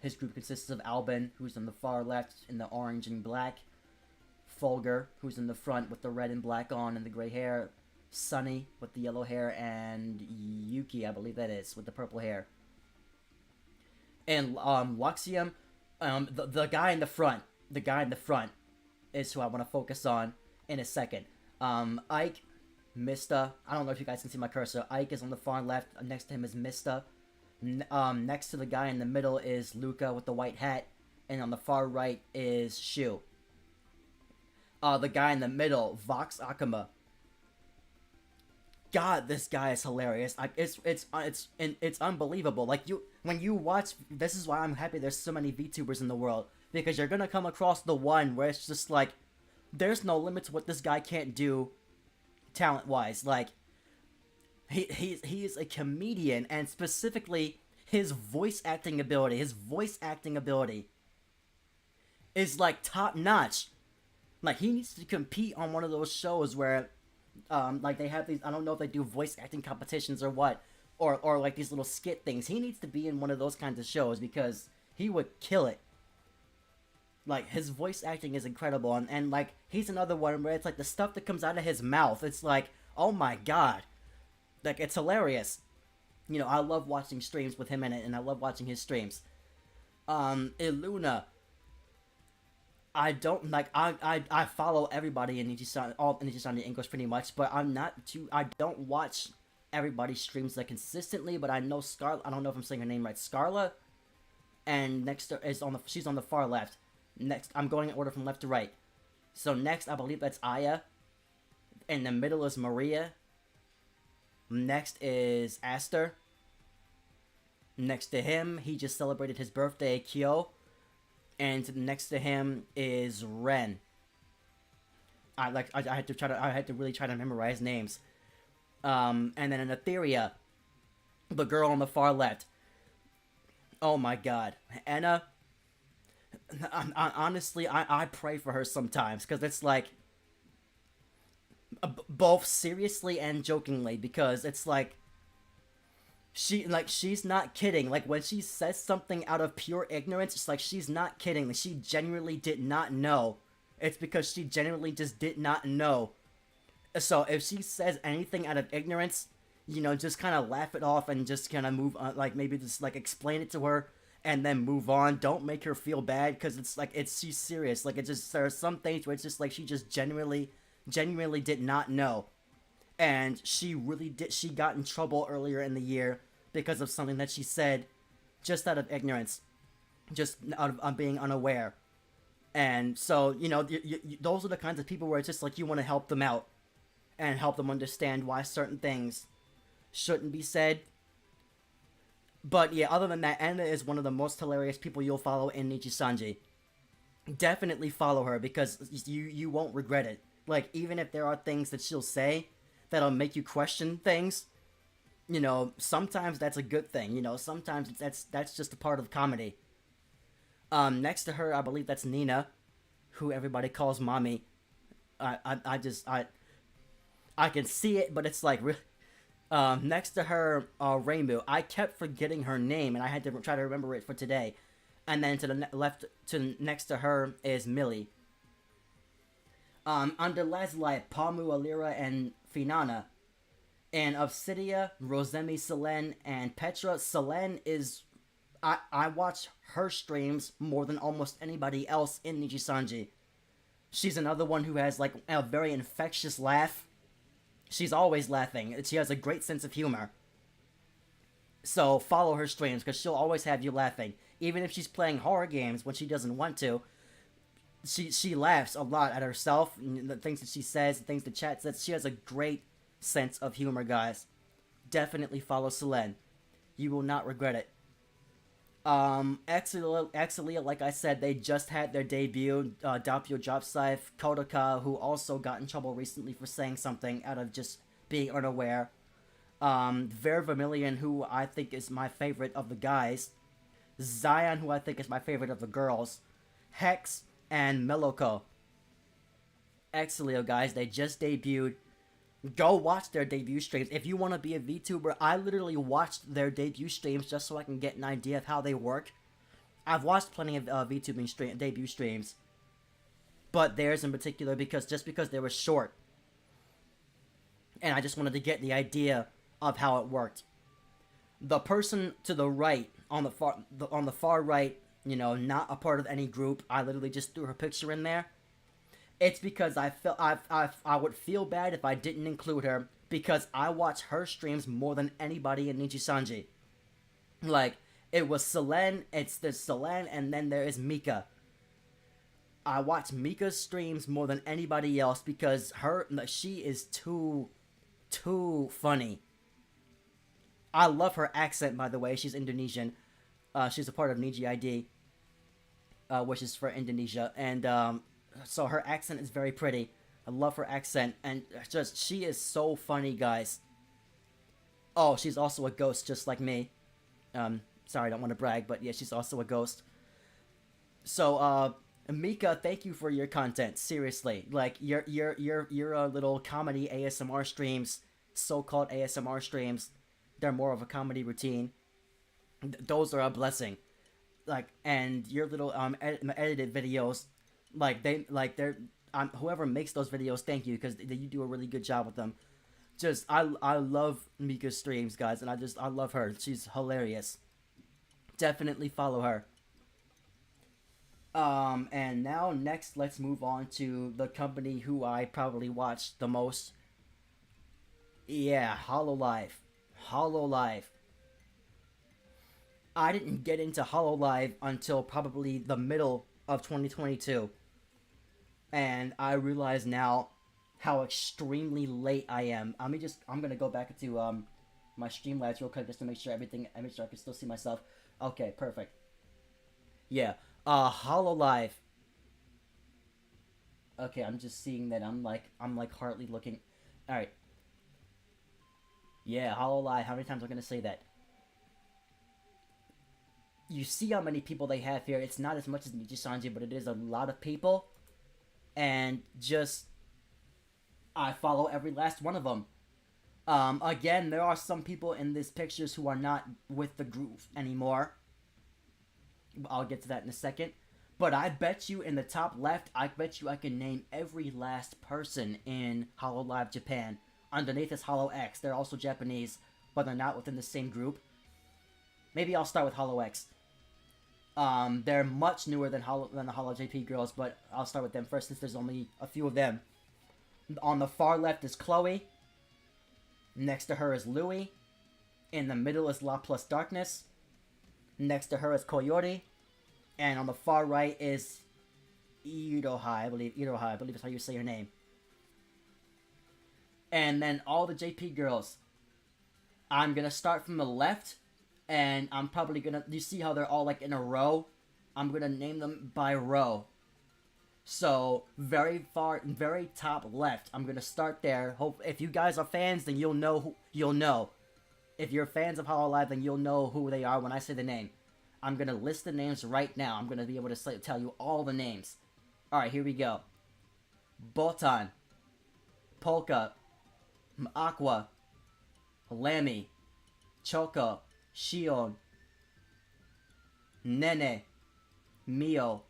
His group consists of Albin, who's on the far left in the orange and black, Fulgur, who's in the front with the red and black on and the gray hair, Sunny with the yellow hair, and Yuki, I believe that is, with the purple hair. And Luxium, the guy in the front is who I want to focus on in a second. Ike, Mista, I don't know if you guys can see my cursor. Ike is on the far left. Next to him is Mista. Next to the guy in the middle is Luca with the white hat, and on the far right is Shu. The guy in the middle, Vox Akuma. God, this guy is hilarious. Like it's unbelievable. Like when you watch, this is why I'm happy there's so many VTubers in the world, because you're gonna come across the one where it's just like there's no limit to what this guy can't do talent wise. Like he is a comedian, and specifically his voice acting ability. His voice acting ability is like top notch. Like he needs to compete on one of those shows where, like they have these. I don't know if they do voice acting competitions or what, or like these little skit things. He needs to be in one of those kinds of shows because he would kill it. Like his voice acting is incredible, and like he's another one where it's like the stuff that comes out of his mouth. It's like, oh my god, like it's hilarious. You know, I love watching streams with him in it, and I love watching his streams. Iluna. I don't like I follow everybody in Nijisan, all in Nijisan English pretty much, but I don't watch everybody's streams like consistently, but I know Scarlet. I don't know if I'm saying her name right. Scarlet, and next is she's on the far left. Next, I'm going in order from left to right. So next, I believe that's Aya. In the middle is Maria. Next is Aster. Next to him, he just celebrated his birthday, Kyo. And next to him is Ren. I had to really try to memorize names. And then in Etheria, the girl on the far left. Oh my god, Anna. Honestly, I pray for her sometimes, because it's like both seriously and jokingly, because it's like she's not kidding. Like when she says something out of pure ignorance, it's like she's not kidding. Like, she genuinely did not know. It's because she genuinely just did not know. So if she says anything out of ignorance, you know, just kind of laugh it off and just kind of move on. Like maybe just like explain it to her and then move on. Don't make her feel bad, because it's like she's serious. Like, it's just, there are some things where it's just like she just genuinely did not know, and she really did. She got in trouble earlier in the year because of something that she said, just out of ignorance, just out of being unaware. And so, you know, those are the kinds of people where it's just like you want to help them out and help them understand why certain things shouldn't be said. But yeah, other than that, Anna is one of the most hilarious people you'll follow in Nichisanji. Definitely follow her, because you won't regret it. Like, even if there are things that she'll say that'll make you question things, you know, sometimes that's a good thing. You know, sometimes that's just a part of comedy. Next to her, I believe that's Nina, who everybody calls mommy. I can see it, but it's like really. Next to her, Rainbow. I kept forgetting her name, and I had to try to remember it for today. And then to the left, next to her is Millie. Under Lazuli, Palmu, Alira, and Finana. And Obsidia, Rosemi, Selene, and Petra. Selene is... I watch her streams more than almost anybody else in Nijisanji. She's another one who has, like, a very infectious laugh. She's always laughing. She has a great sense of humor. So follow her streams, because she'll always have you laughing. Even if she's playing horror games when she doesn't want to, she laughs a lot at herself, and the things that she says, the things the chat says. She has a great sense of humor, guys. Definitely follow Selene. You will not regret it. Exalia, like I said, they just had their debut. Doppio Dropscythe, Kodaka, who also got in trouble recently for saying something out of just being unaware. Ver Vermilion, who I think is my favorite of the guys. Zion, who I think is my favorite of the girls. Hex, and Meloko. Exalia, guys, they just debuted. Go watch their debut streams. If you want to be a VTuber, I literally watched their debut streams just so I can get an idea of how they work. I've watched plenty of VTubing debut streams, but theirs in particular because they were short, and I just wanted to get the idea of how it worked. The person to the right, on the far right, you know, not a part of any group, I literally just threw her picture in there. It's because I would feel bad if I didn't include her, because I watch her streams more than anybody in Nijisanji. Like, it was Selene, there's Selene, and then there is Mika. I watch Mika's streams more than anybody else because she is too too funny. I love her accent, by the way. She's Indonesian. She's a part of Niji ID, which is for Indonesia. And so her accent is very pretty. I love her accent. And just, she is so funny, guys. Oh, she's also a ghost just like me. Sorry, I don't want to brag, but yeah, she's also a ghost. So, Mika, thank you for your content. Seriously, like your little comedy ASMR streams, so-called ASMR streams, they're more of a comedy routine. Those are a blessing. Like, and your little edited videos, they're whoever makes those videos, thank you, because you do a really good job with them. Just I love Mika's streams, guys, and I love her. She's hilarious. Definitely follow her. And now next, let's move on to the company who I probably watched the most. Yeah, Hololive. Hololive. I didn't get into Hololive until probably the middle of 2022. And I realize now how extremely late I am. I'm gonna go back to my Streamlabs real quick just to make sure I can still see myself. Okay, perfect. Yeah. Hololive. Okay, I'm just seeing that I'm hardly looking. Alright. Yeah, Hololive. How many times am I gonna say that? You see how many people they have here. It's not as much as Nijisanji, but it is a lot of people. And just, I follow every last one of them. Again, there are some people in these pictures who are not with the group anymore. I'll get to that in a second. But I bet you in the top left, I bet you I can name every last person in Hololive Japan. Underneath is Holo X. They're also Japanese, but they're not within the same group. Maybe I'll start with Holo X. They're much newer than the Holo JP girls, but I'll start with them first since there's only a few of them. On the far left is Chloe. Next to her is Louie. In the middle is La Plus Darkness. Next to her is Coyote. And on the far right is Iroha, I believe. Iroha, I believe is how you say her name. And then all the JP girls. I'm gonna start from the left. And I'm probably gonna... You see how they're all like in a row? I'm gonna name them by row. So, very top left. I'm gonna start there. Hope if you guys are fans, then you'll know you'll know. If you're fans of Hololive, then you'll know who they are when I say the name. I'm gonna list the names right now. I'm gonna be able to tell you all the names. Alright, here we go. Botan. Polka. Aqua. Lammy. Choco. Shion. Nene. Mio.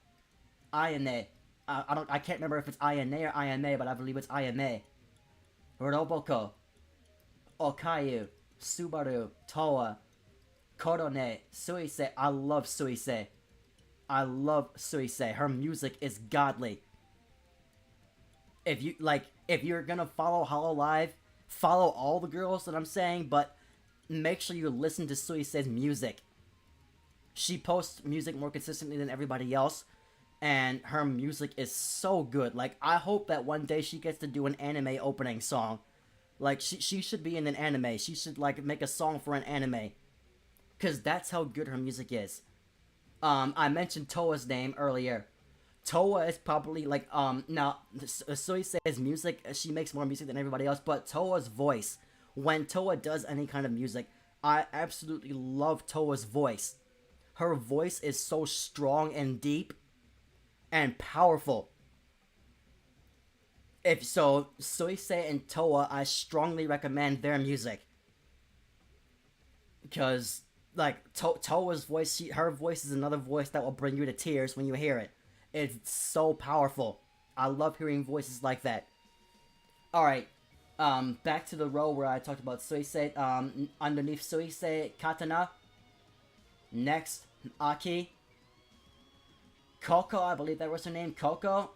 Ayane. I can't remember if it's Ayane or Ayame, but I believe it's Ayame. Roboko. Okayu. Subaru. Toa. Korone. Suise. I love Suise. I love Suise. Her music is godly. If you're gonna follow Hololive, follow all the girls that I'm saying, but make sure you listen to Suise's music. She posts music more consistently than everybody else, and her music is so good. Like, I hope that one day she gets to do an anime opening song. Like, she should be in an anime. She should, like, make a song for an anime. Because that's how good her music is. I mentioned Toa's name earlier. Toa is probably, like, now, Suise's music, she makes more music than everybody else, but Toa's voice, when Toa does any kind of music, I absolutely love Toa's voice. Her voice is so strong and deep and powerful. If so, Suise and Toa, I strongly recommend their music. Because, like, Toa's voice, her voice is another voice that will bring you to tears when you hear it. It's so powerful. I love hearing voices like that. Alright, back to the row where I talked about Suise. Underneath Suise, Katana. Next, Aki. Coco, I believe that was her name, Coco.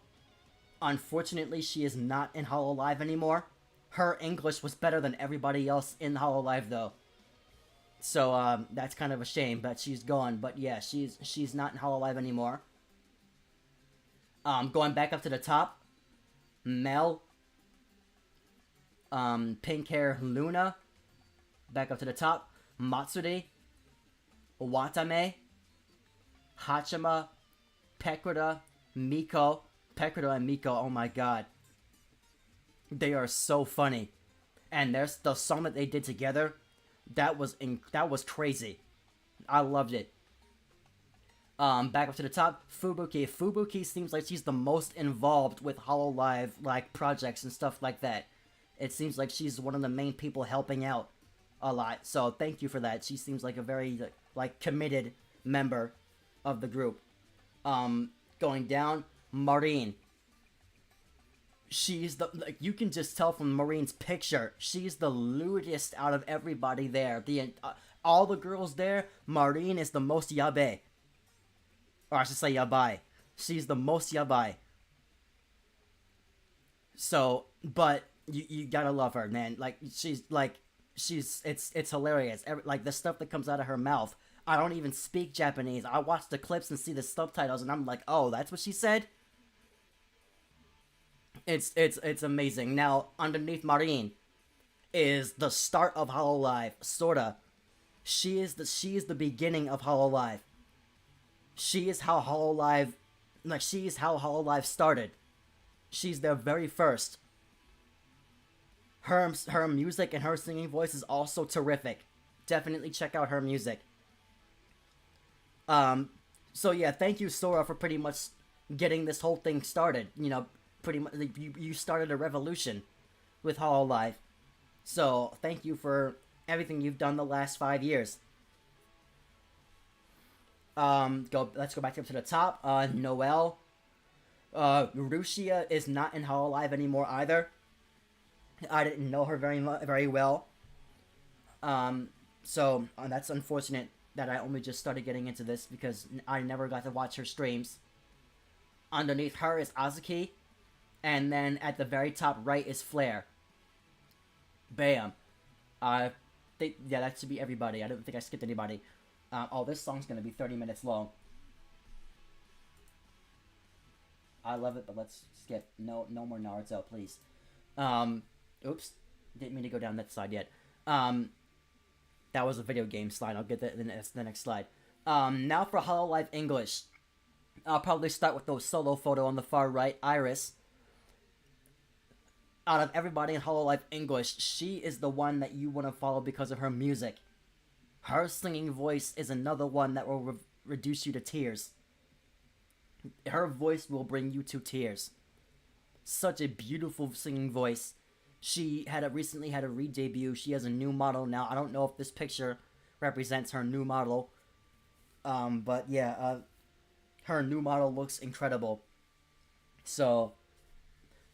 Unfortunately, she is not in Hololive anymore. Her English was better than everybody else in Hololive, though. So, that's kind of a shame, but she's gone. But yeah, she's not in Hololive anymore. Going back up to the top, Mel. Pink hair Luna, back up to the top. Matsuri, Watame, Hachima, Pekurda, Miko. Pekurda and Miko, oh my god. They are so funny. And there's the song that they did together. That was crazy. I loved it. Back up to the top, Fubuki. Fubuki seems like she's the most involved with Hololive like projects and stuff like that. It seems like she's one of the main people helping out a lot. So thank you for that. She seems like a very like committed member of the group. Going down, Marine. She's the like you can just tell from Marine's picture. She's the lewdest out of everybody there. All the girls there, Marine is the most yabe. Or I should say yabai. She's the most yabai. So, but you gotta love her, man. Like it's hilarious. Like the stuff that comes out of her mouth. I don't even speak Japanese. I watch the clips and see the subtitles, and I'm like, oh, that's what she said. It's amazing. Now underneath Marine is the start of Hololive, sorta. She is the beginning of Hololive. She is how Hololive started. She's their very first. Her music and her singing voice is also terrific. Definitely check out her music. So yeah, thank you, Sora, for pretty much getting this whole thing started. You know, pretty much you started a revolution with Hololive. So thank you for everything you've done the last 5 years. Let's go back up to the top. Noelle. Rushia is not in Hololive anymore either. I didn't know her very well. So that's unfortunate that I only just started getting into this because I never got to watch her streams. Underneath her is Azuki, and then at the very top right is Flare. Bam. Yeah, that should be everybody. I don't think I skipped anybody. This song's gonna be 30 minutes long. I love it, but let's skip. No more Naruto, please. Oops, didn't mean to go down that slide yet. That was a video game slide. I'll get that in the next slide. Now for Hololive English. I'll probably start with the solo photo on the far right, Iris. Out of everybody in Hololive English, she is the one that you want to follow because of her music. Her singing voice is another one that will reduce you to tears. Her voice will bring you to tears. Such a beautiful singing voice. She recently had a re-debut. She has a new model now. I don't know if this picture represents her new model. But yeah, her new model looks incredible. So,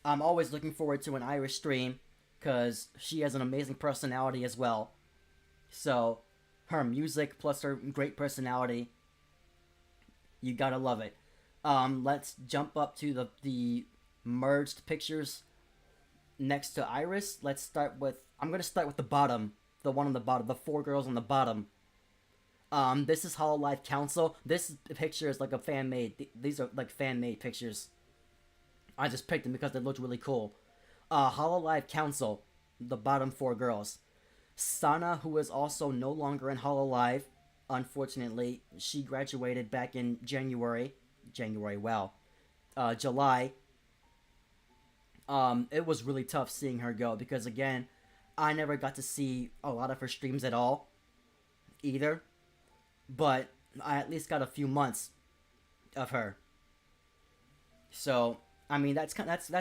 I'm always looking forward to an Irish stream, because she has an amazing personality as well. So, her music plus her great personality, you gotta love it. Let's jump up to the merged pictures next to Iris. I'm gonna start with the bottom, the one on the bottom, the 4 girls on the bottom. This is Hololive Council. This picture is like a fan-made. These are like fan-made pictures. I just picked them because they looked really cool. Hololive Council, the bottom 4 girls. Sana, who is also no longer in Hololive, unfortunately. She graduated back in July. It was really tough seeing her go because, again, I never got to see a lot of her streams at all either. But I at least got a few months of her. So, I mean, that's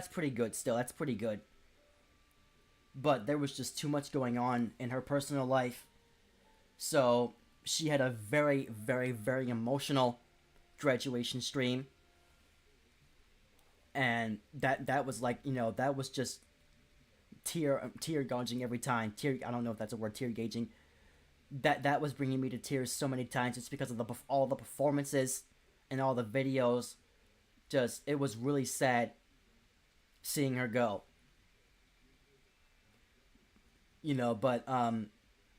pretty good still. That's pretty good. But there was just too much going on in her personal life. So, she had a very, very, very emotional graduation stream. And that was like, that was just tear gauging every time. I don't know if that's a word, tear gauging. That was bringing me to tears so many times just because of all the performances and all the videos. Just, it was really sad seeing her go. But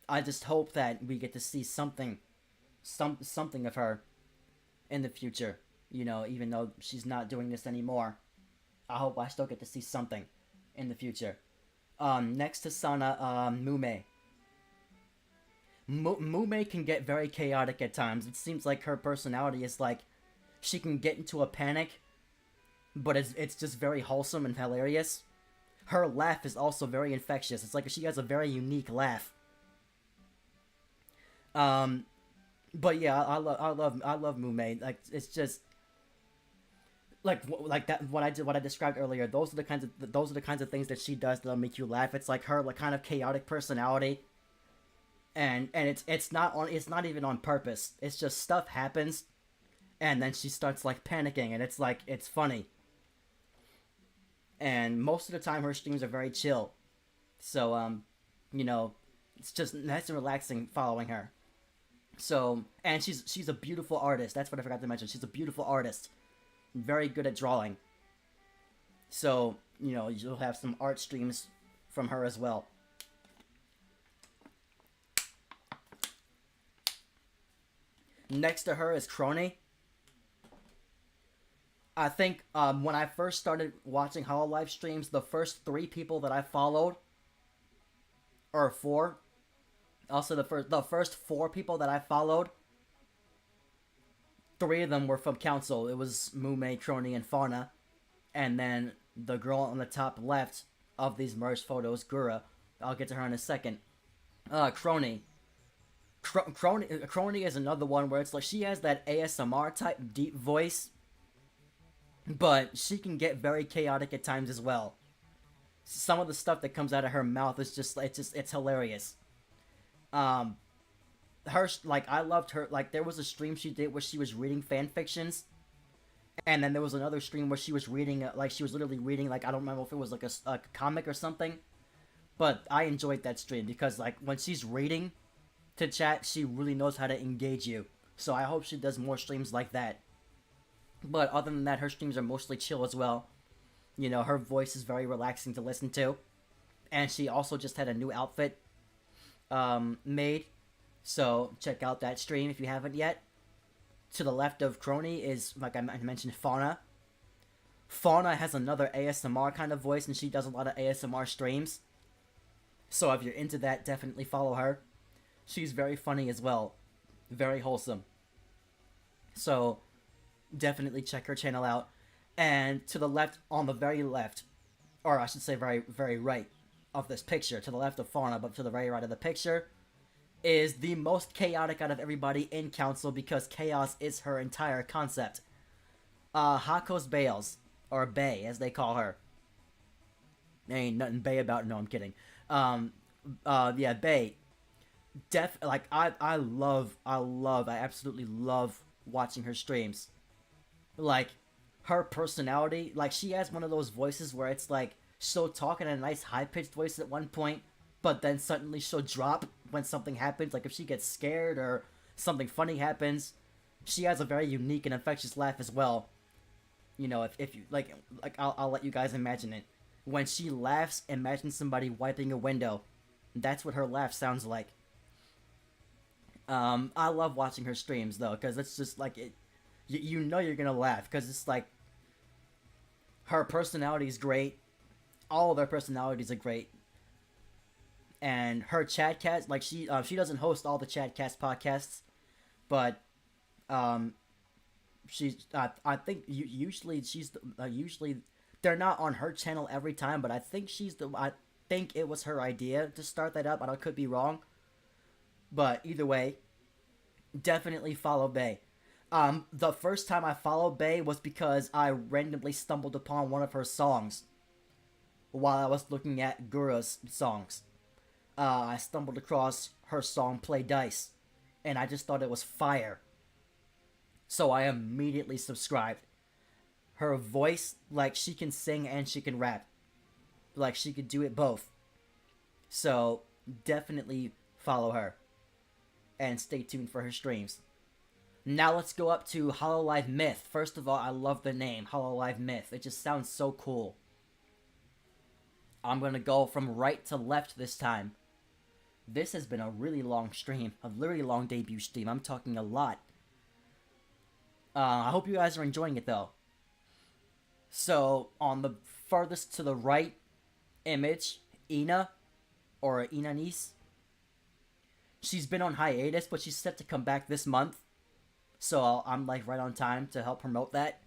I just hope that we get to see something of her in the future. Even though she's not doing this anymore, I hope I still get to see something in the future. Next to Sana, Mume. Mume can get very chaotic at times. It seems like her personality is like she can get into a panic, but it's just very wholesome and hilarious. Her laugh is also very infectious. It's like she has a very unique laugh. Um, but yeah, I love Mume. Like it's just like that what I described earlier. Those are the kinds of things that she does that'll make you laugh. It's like her like kind of chaotic personality, and it's not even on purpose. It's just stuff happens, and then she starts like panicking, and it's like it's funny. And most of the time, her streams are very chill. So you know, it's just nice and relaxing following her. So and she's a beautiful artist. That's what I forgot to mention. She's a beautiful artist, very good at drawing. So you'll have some art streams from her as well. Next to her is Crony. I think when I first started watching Hollow Live streams, the first three people that I followed, or four, also the first four people that I followed, three of them were from Council. It was Mume, Crony, and Fauna, and then the girl on the top left of these merged photos, Gura. I'll get to her in a second. Crony. Crony is another one where it's like she has that ASMR type deep voice, but she can get very chaotic at times as well. Some of the stuff that comes out of her mouth is it's hilarious. Um, her like I loved her. Like there was a stream she did where she was reading fan fictions, and then there was another stream where she was reading like she was literally reading like I don't remember if it was like a comic or something, but I enjoyed that stream because like when she's reading to chat, she really knows how to engage you. So I hope she does more streams like that. But other than that, her streams are mostly chill as well. Her voice is very relaxing to listen to. And she also just had a new outfit made. So check out that stream if you haven't yet. To the left of Crony is, like I mentioned, Fauna. Fauna has another ASMR kind of voice, and she does a lot of ASMR streams. So if you're into that, definitely follow her. She's very funny as well. Very wholesome. So definitely check her channel out. And to the left, on the very left, or I should say very, very right of this picture, to the left of Fauna, but to the very right of the picture, is the most chaotic out of everybody in Council because chaos is her entire concept. Hako's Bales, or Bay, as they call her. There ain't nothing Bay about. No, I'm kidding. Yeah, Bay. I absolutely love watching her streams. Like, her personality, like, she has one of those voices where it's like, she'll talk in a nice high-pitched voice at one point, but then suddenly she'll drop when something happens, like if she gets scared or something funny happens. She has a very unique and infectious laugh as well. If you, like I'll let you guys imagine it. When she laughs, imagine somebody wiping a window. That's what her laugh sounds like. I love watching her streams though, because it's just like it. You're gonna laugh because it's like her personality is great. All of their personalities are great, and her chatcast, like she doesn't host all the chatcast podcasts, but she's I think usually they're not on her channel every time, but I think I think it was her idea to start that up. I could be wrong, but either way, definitely follow Bay. The first time I followed Bay was because I randomly stumbled upon one of her songs while I was looking at Gura's songs. I stumbled across her song Play Dice, and I just thought it was fire. So I immediately subscribed. Her voice, like, she can sing and she can rap. Like, she could do it both. So, definitely follow her. And stay tuned for her streams. Now let's go up to Hololive Myth. First of all, I love the name, Hololive Myth. It just sounds so cool. I'm gonna go from right to left this time. This has been a really long stream. A really long debut stream. I'm talking a lot. I hope you guys are enjoying it, though. So, on the furthest to the right image Ina, or Inanis. She's been on hiatus, but she's set to come back this month. So I'm like right on time to help promote that.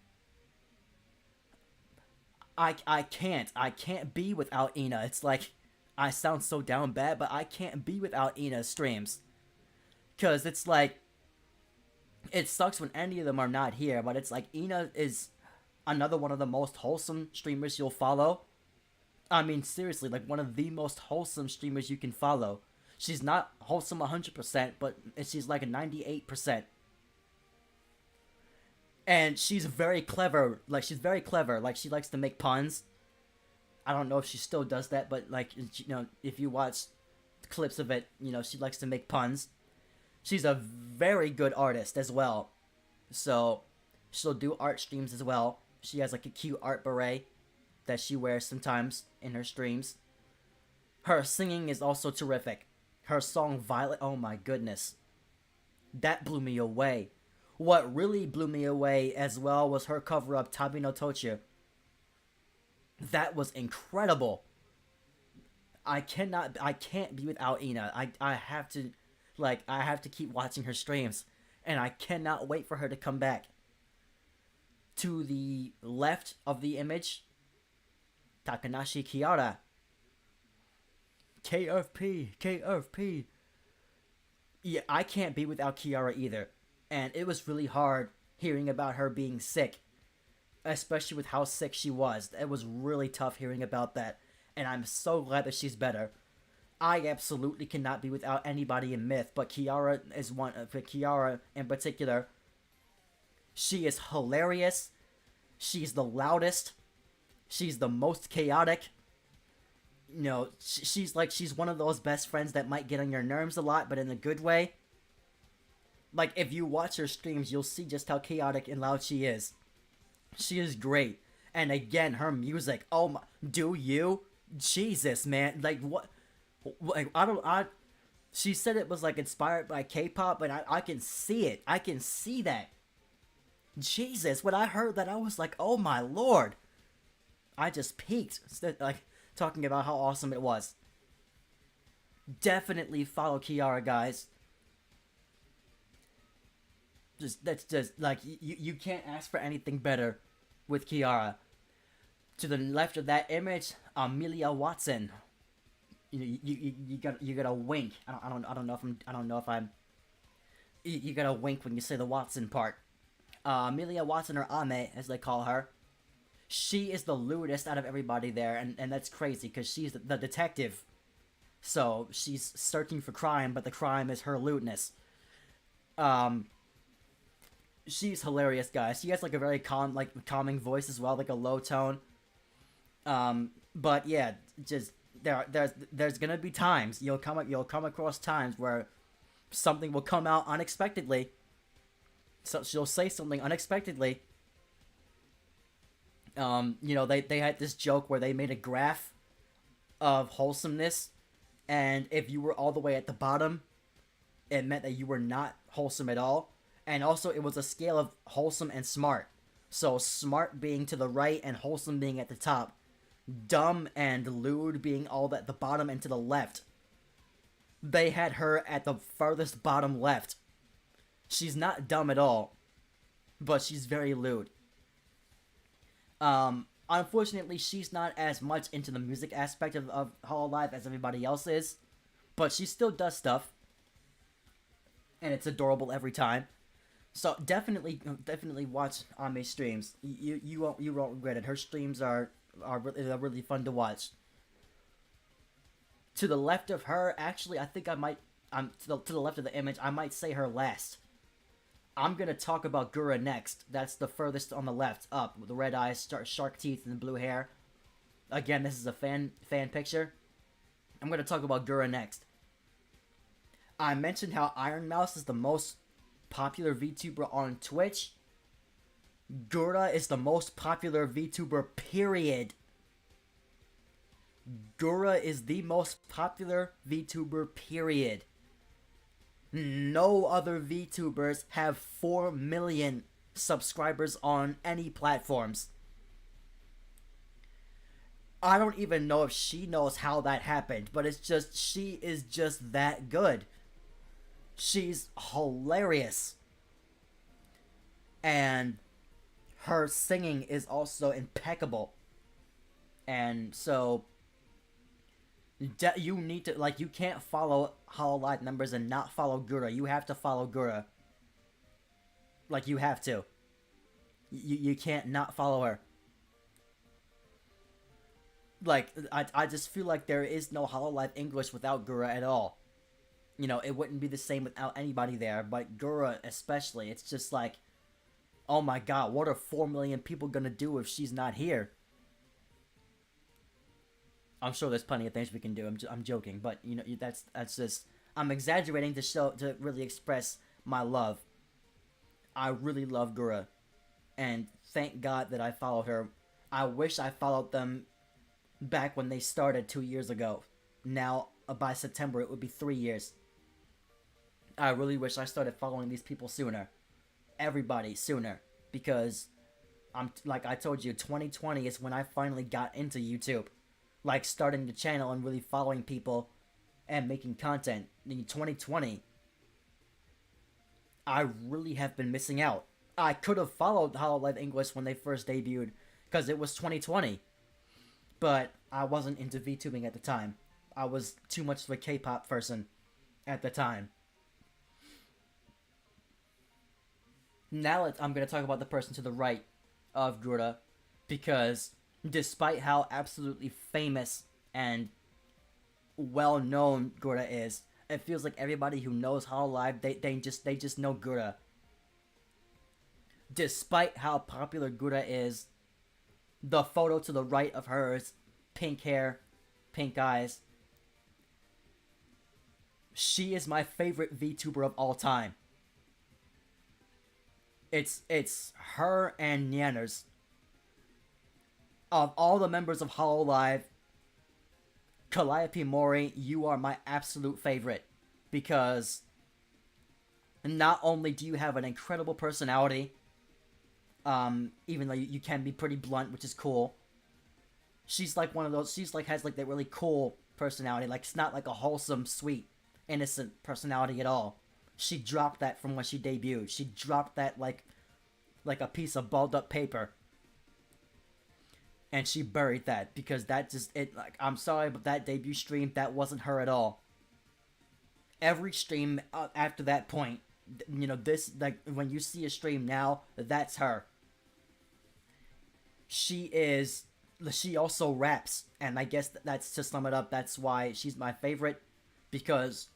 I can't be without Ina. It's like, I sound so down bad, but I can't be without Ina's streams. Cause it's like, it sucks when any of them are not here, but it's like Ina is another one of the most wholesome streamers you'll follow. I mean, seriously, like one of the most wholesome streamers you can follow. She's not wholesome 100%, but she's like a 98%. And she's very clever. Like, she's very clever. Like, she likes to make puns. I don't know if she still does that, but like, you know, if you watch clips of it, you know, she likes to make puns. She's a very good artist as well. So, she'll do art streams as well. She has like a cute art beret that she wears sometimes in her streams. Her singing is also terrific. Her song Violet, oh my goodness. That blew me away. What really blew me away as well was her cover of Tabi no Tochu. That was incredible. I can't be without Ina. I have to, like, I have to keep watching her streams. And I cannot wait for her to come back. To the left of the image, Takanashi Kiara. KFP. Yeah, I can't be without Kiara either. And it was really hard hearing about her being sick. Especially with how sick she was. It was really tough hearing about that. And I'm so glad that she's better. I absolutely cannot be without anybody in Myth, but Kiara is one. For Kiara in particular, she is hilarious. She's the loudest. She's the most chaotic. You know, she's one of those best friends that might get on your nerves a lot, but in a good way. Like, if you watch her streams, you'll see just how chaotic and loud she is. She is great. And again, her music, oh my, do you? Jesus, man, like, what, like, she said it was, like, inspired by K-pop, but I can see it. I can see that. Jesus, when I heard that, I was like, oh my lord. I just peaked, like, talking about how awesome it was. Definitely follow Kiara, guys. That's just, like, you can't ask for anything better with Kiara. To the left of that image, Amelia Watson. You got a wink. I don't know if I'm. You got a wink when you say the Watson part. Amelia Watson, or Ame as they call her. She is the lewdest out of everybody there, and that's crazy because she's the detective. So she's searching for crime, but the crime is her lewdness. She's hilarious, guys. She has like a very calming voice as well, like a low tone. But yeah, just there's gonna be times you'll come across times where something will come out unexpectedly. So she'll say something unexpectedly. You know, they had this joke where they made a graph of wholesomeness, and if you were all the way at the bottom, it meant that you were not wholesome at all. And also, it was a scale of wholesome and smart. So, smart being to the right and wholesome being at the top. Dumb and lewd being all at the bottom and to the left. They had her at the farthest bottom left. She's not dumb at all, but she's very lewd. Unfortunately, she's not as much into the music aspect of Hololive as everybody else is, but she still does stuff, and it's adorable every time. So definitely watch Ame's streams. You won't regret it. Her streams are really fun to watch. To the left of her, actually, I think I might. To the left of the image, I might say her last. I'm gonna talk about Gura next. That's the furthest on the left up, with the red eyes, shark teeth, and blue hair. Again, this is a fan picture. I'm gonna talk about Gura next. I mentioned how Iron Mouse is the most popular VTuber on Twitch. Gura is the most popular VTuber, period. Gura is the most popular VTuber, period. No other VTubers have 4 million subscribers on any platforms. I don't even know if she knows how that happened, but it's just, she is just that good. She's hilarious. And her singing is also impeccable. And so, you need to, like, you can't follow Hololive members and not follow Gura. You have to follow Gura. Like, you have to. You can't not follow her. Like, I just feel like there is no Hololive English without Gura at all. You know, it wouldn't be the same without anybody there, but Gura especially. It's just like, oh my god, what are 4 million people gonna do if she's not here? I'm sure there's plenty of things we can do. I'm joking, but you know, that's just, I'm exaggerating to really express my love. I really love Gura, and thank God that I followed her. I wish I followed them back when they started 2 years ago. Now, by September, it would be 3 years. I really wish I started following these people sooner. Everybody sooner. Because, like I told you, 2020 is when I finally got into YouTube. Like, starting the channel and really following people and making content. In 2020, I really have been missing out. I could have followed Hololive English when they first debuted, because it was 2020. But I wasn't into VTubing at the time. I was too much of a K-pop person at the time. Now I'm going to talk about the person to the right of Gura, because despite how absolutely famous and well-known Gura is, it feels like everybody who knows Hololive, they just know Gura. Despite how popular Gura is, the photo to the right of hers, pink hair, pink eyes, she is my favorite VTuber of all time. It's her and Nyanners. Of all the members of Hololive, Calliope Mori, you are my absolute favorite. Because not only do you have an incredible personality, even though you can be pretty blunt, which is cool. She's like one of those, she's like, has like that really cool personality. Like, it's not like a wholesome, sweet, innocent personality at all. She dropped that from when she debuted. She dropped that like a piece of balled up paper. And she buried that, because that just, it, like, I'm sorry, but that debut stream, that wasn't her at all. Every stream after that point, you know, this, like, when you see a stream now, that's her. She also raps, and I guess that's, to sum it up, that's why she's my favorite, because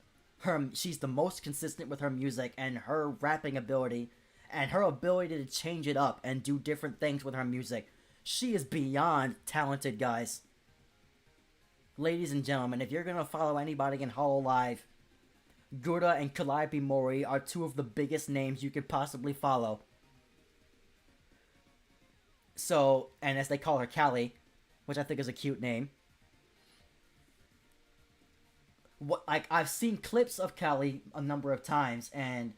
she's the most consistent with her music, and her rapping ability, and her ability to change it up and do different things with her music. She is beyond talented, guys. Ladies and gentlemen, if you're gonna follow anybody in Hololive, Gura and Calliope Mori are two of the biggest names you could possibly follow. So, and as they call her, Callie, which I think is a cute name. Like, I've seen clips of Callie a number of times, and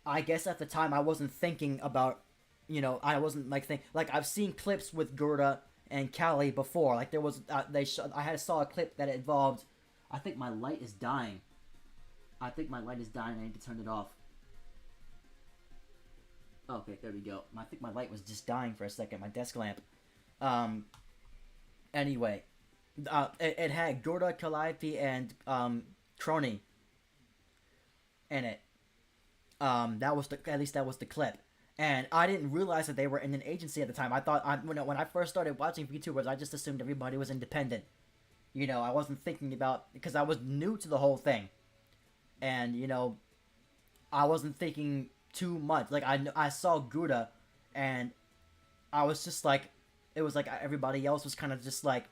I guess at the time I wasn't thinking about, you know, I wasn't like I've seen clips with Gura and Callie before. Like, there was I saw a clip that involved, I think my light is dying. I need to turn it off. Okay, there we go. I think my light was just dying for a second, my desk lamp. Anyway, it had Gura, Calliope, and Crony in it. That was at least that was the clip. And I didn't realize that they were in an agency at the time. I thought, when I first started watching VTubers, I just assumed everybody was independent. You know, I wasn't thinking about, because I was new to the whole thing. And, you know, I wasn't thinking too much. Like, I saw Gura, and I was just like, it was like everybody else was kind of just like,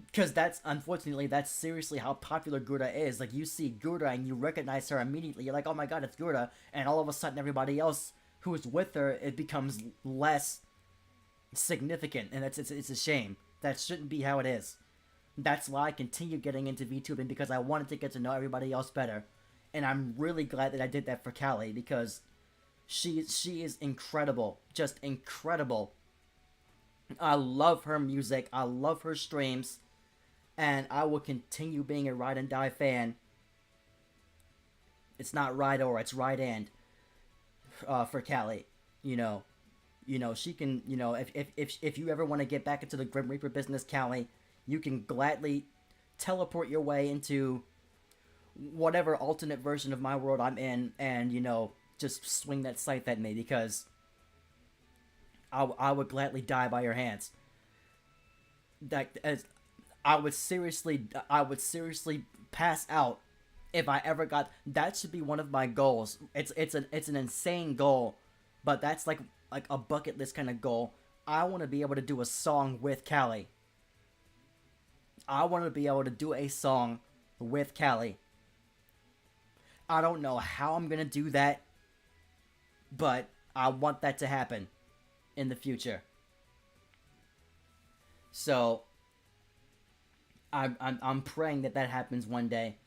because unfortunately, that's seriously how popular Gura is. Like, you see Gura and you recognize her immediately. You're like, oh my god, it's Gura. And all of a sudden, everybody else who's with her, it becomes less significant. And it's a shame. That shouldn't be how it is. That's why I continue getting into VTubing, because I wanted to get to know everybody else better. And I'm really glad that I did that for Callie, because she is incredible. Just incredible. I love her music. I love her streams. And I will continue being a Ride and Die fan. It's not Ride or, it's Ride and for Callie. You know, she can. If you ever want to get back into the Grim Reaper business, Callie, you can gladly teleport your way into whatever alternate version of my world I'm in, and just swing that scythe at me because I would gladly die by your hands. That as I would seriously pass out if I ever got. That should be one of my goals. It's an insane goal, but that's like a bucket list kind of goal. I want to be able to do a song with Callie. I want to be able to do a song with Callie. I don't know how I'm gonna do that, but I want that to happen in the future. So I'm praying that happens one day,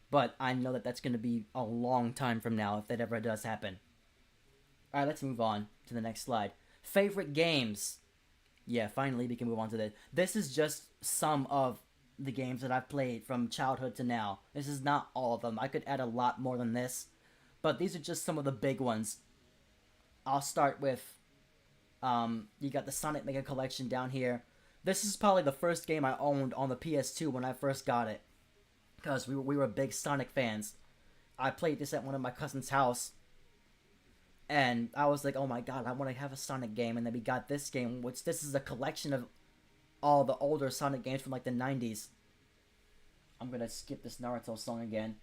but I know that that's gonna be a long time from now if that ever does happen. All right, let's move on to the next slide. Favorite games. Yeah, finally we can move on to this. This is just some of the games that I've played from childhood to now. This is not all of them. I could add a lot more than this, but these are just some of the big ones. I'll start with, you got the Sonic Mega Collection down here. This is probably the first game I owned on the PS2 when I first got it, because we were big Sonic fans. I played this at one of my cousin's house, and I was like, oh my god, I want to have a Sonic game, and then we got this game, which this is a collection of all the older Sonic games from like the 90s. I'm gonna skip this Naruto song again.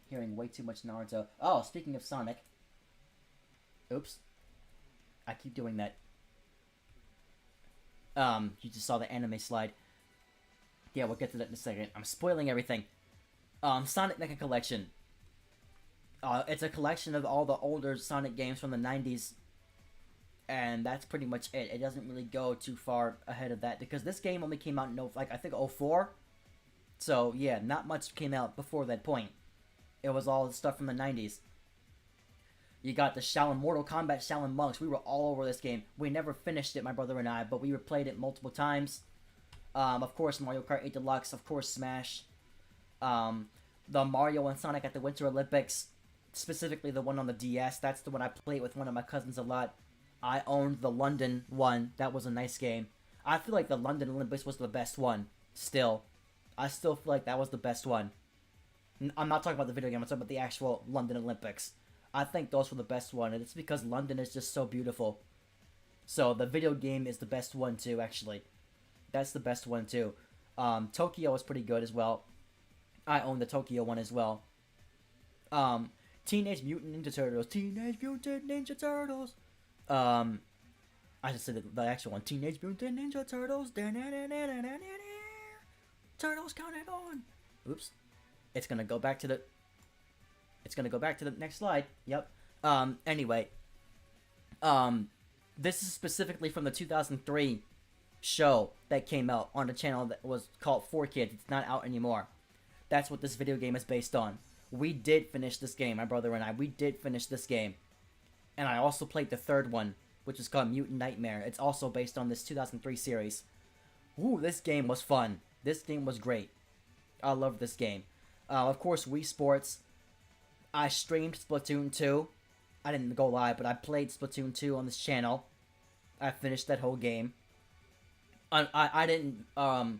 Hearing way too much Naruto. Oh, speaking of Sonic. Oops. I keep doing that. You just saw the anime slide. Yeah, we'll get to that in a second. I'm spoiling everything. Sonic Mega Collection. It's a collection of all the older Sonic games from the 90s. And that's pretty much it. It doesn't really go too far ahead of that, because this game only came out in, I think, 04. So, yeah, not much came out before that point. It was all the stuff from the 90s. You got the Mortal Kombat Shaolin Monks. We were all over this game. We never finished it, my brother and I, but we played it multiple times. Of course, Mario Kart 8 Deluxe. Of course, Smash. The Mario and Sonic at the Winter Olympics. Specifically the one on the DS. That's the one I played with one of my cousins a lot. I owned the London one. That was a nice game. I feel like the London Olympics was the best one. Still. I still feel like that was the best one. I'm not talking about the video game. I'm talking about the actual London Olympics. I think those were the best one. And it's because London is just so beautiful. So the video game is the best one too, actually. That's the best one too. Tokyo was pretty good as well. I own the Tokyo one as well. Teenage Mutant Ninja Turtles. Teenage Mutant Ninja Turtles. I should say the actual one. Teenage Mutant Ninja Turtles. Turtles counted on. Oops. It's gonna go back to the. It's gonna go back to the next slide. Yep. Anyway. This is specifically from the 2003 show that came out on the channel that was called 4Kids. It's not out anymore. That's what this video game is based on. We did finish this game, my brother and I. We did finish this game. And I also played the third one, which is called Mutant Nightmare. It's also based on this 2003 series. Ooh, this game was fun. This game was great. I love this game. Of course, Wii Sports. I streamed Splatoon 2. I didn't go live, but I played Splatoon 2 on this channel. I finished that whole game. I don't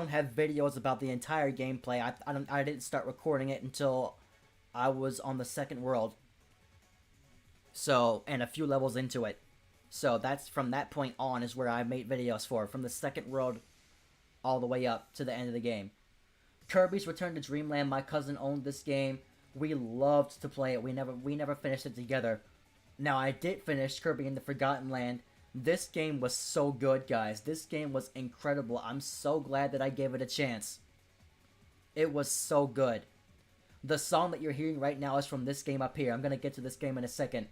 have videos about the entire gameplay. I didn't start recording it until I was on the second world. So, and a few levels into it. So that's from that point on is where I made videos for, from the second world all the way up to the end of the game. Kirby's Return to Dreamland. My cousin owned this game. We loved to play it. We never finished it together. Now I did finish Kirby in the Forgotten Land. This game was so good, guys. This game was incredible. I'm so glad that I gave it a chance. It was so good. The song that you're hearing right now is from this game up here. I'm gonna get to this game in a second.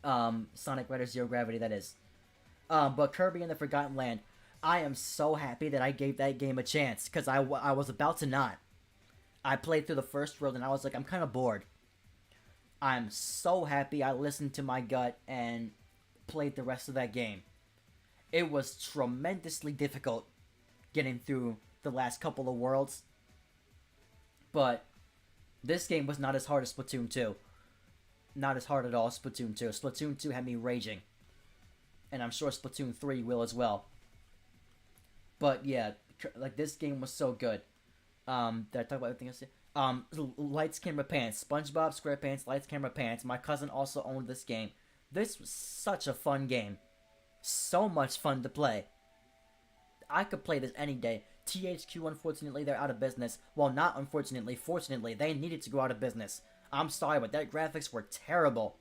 Sonic Riders Zero Gravity, that is. But Kirby in the Forgotten Land. I am so happy that I gave that game a chance, because I was about to not. I played through the first world, and I was like, I'm kind of bored. I'm so happy I listened to my gut and played the rest of that game. It was tremendously difficult getting through the last couple of worlds, but this game was not as hard as Splatoon 2. Not as hard at all as Splatoon 2. Splatoon 2 had me raging, and I'm sure Splatoon 3 will as well. But yeah, like this game was so good. Did I talk about everything else? Lights, Camera, Pants, SpongeBob SquarePants, Lights, Camera, Pants. My cousin also owned this game. This was such a fun game. So much fun to play. I could play this any day. THQ, unfortunately, they're out of business. Well, not unfortunately, fortunately, they needed to go out of business. I'm sorry, but their graphics were terrible.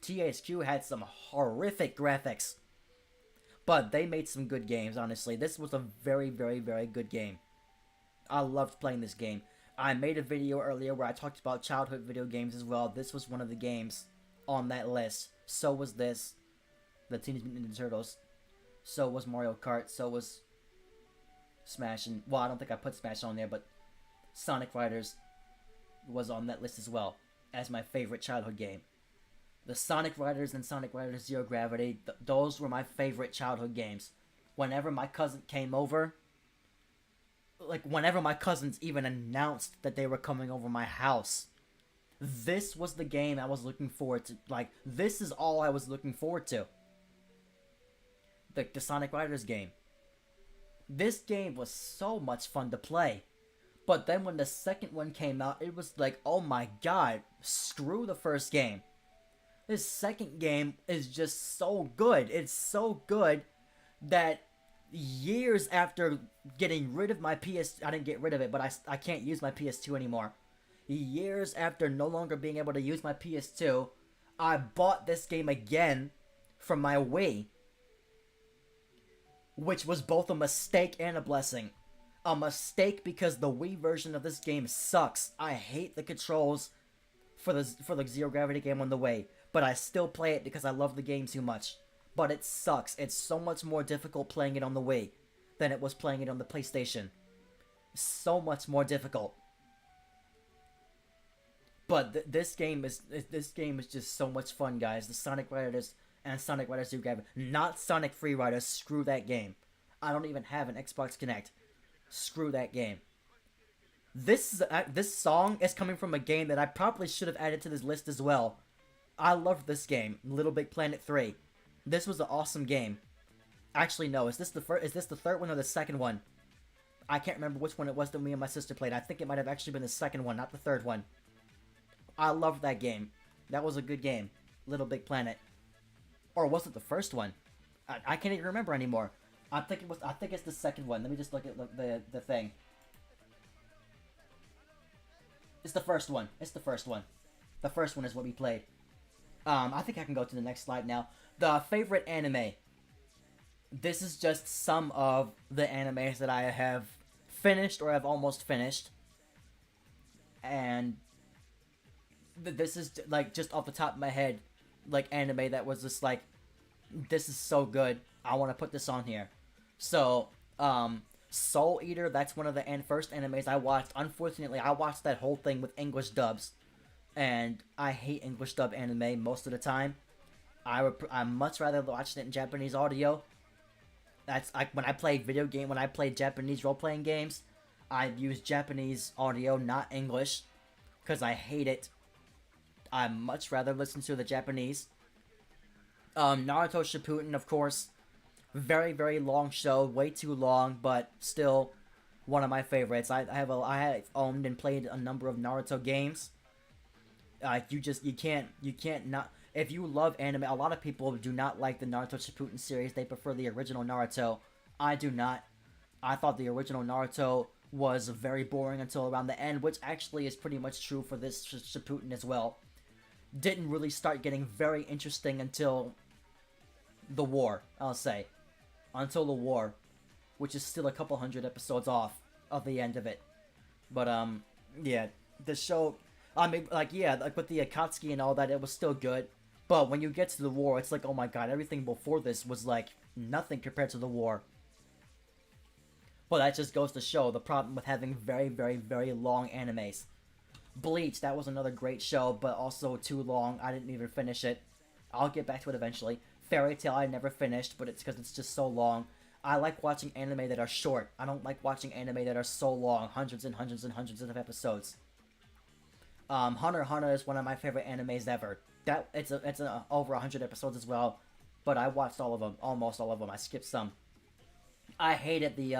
THQ had some horrific graphics. But they made some good games, honestly. This was a very, very, very good game. I loved playing this game. I made a video earlier where I talked about childhood video games as well. This was one of the games on that list. So was this. The Teenage Mutant Ninja Turtles. So was Mario Kart. So was Smash. And, well, I don't think I put Smash on there, but Sonic Riders was on that list as well as my favorite childhood game. The Sonic Riders and Sonic Riders Zero Gravity, those were my favorite childhood games. Whenever my cousin came over, like whenever my cousins even announced that they were coming over my house, this was the game I was looking forward to. Like, this is all I was looking forward to. The Sonic Riders game. This game was so much fun to play. But then when the second one came out, it was like, oh my god, screw the first game. This second game is just so good. It's so good that years after getting rid of my I didn't get rid of it, but I can't use my PS2 anymore. Years after no longer being able to use my PS2, I bought this game again from my Wii. Which was both a mistake and a blessing. A mistake because the Wii version of this game sucks. I hate the controls for the Zero Gravity game on the Wii. But I still play it because I love the game too much. But it sucks. It's so much more difficult playing it on the Wii than it was playing it on the PlayStation. So much more difficult. But this game is just so much fun, guys. The Sonic Riders and Sonic Riders Zero Gravity, not Sonic Free Riders. Screw that game. I don't even have an Xbox Connect. Screw that game. This song is coming from a game that I probably should have added to this list as well. I loved this game, Little Big Planet 3. This was an awesome game. Actually, no. Is this the third one or the second one? I can't remember which one it was that me and my sister played. I think it might have actually been the second one, not the third one. I loved that game. That was a good game. Little Big Planet. Or was it the first one? I can't even remember anymore. I think it's the second one. Let me just look at the thing. It's the first one. It's the first one. The first one is what we played. I think I can go to the next slide now. The favorite anime. This is just some of the animes that I have finished or have almost finished. And this is like just off the top of my head, like anime that was just like, this is so good. I want to put this on here. So, Soul Eater, that's one of the first animes I watched. Unfortunately, I watched that whole thing with English dubs. And I hate English dub anime most of the time. I much rather watch it in Japanese audio. That's when I played Japanese role-playing games, I use Japanese audio, not English, because I hate it. I much rather listen to the Japanese. Naruto Shippuden, of course, very, very long show, way too long, but still one of my favorites. I have owned and played a number of Naruto games. You can't not. If you love anime, a lot of people do not like the Naruto Shippuden series. They prefer the original Naruto. I do not. I thought the original Naruto was very boring until around the end, which actually is pretty much true for this Shippuden as well. Didn't really start getting very interesting until the war, I'll say. Until the war, which is still a couple hundred episodes off of the end of it. But, yeah, the show... I mean, like with the Akatsuki and all that, it was still good. But when you get to the war, it's like, oh my god, everything before this was like nothing compared to the war. But that just goes to show the problem with having very, very, very long animes. Bleach, that was another great show, but also too long. I didn't even finish it. I'll get back to it eventually. Fairy Tail I never finished, but it's because it's just so long. I like watching anime that are short. I don't like watching anime that are so long, hundreds and hundreds and hundreds of episodes. Hunter x Hunter is one of my favorite animes ever. That it's over 100 episodes as well, but I watched all of them, almost all of them. I skipped some. I hated the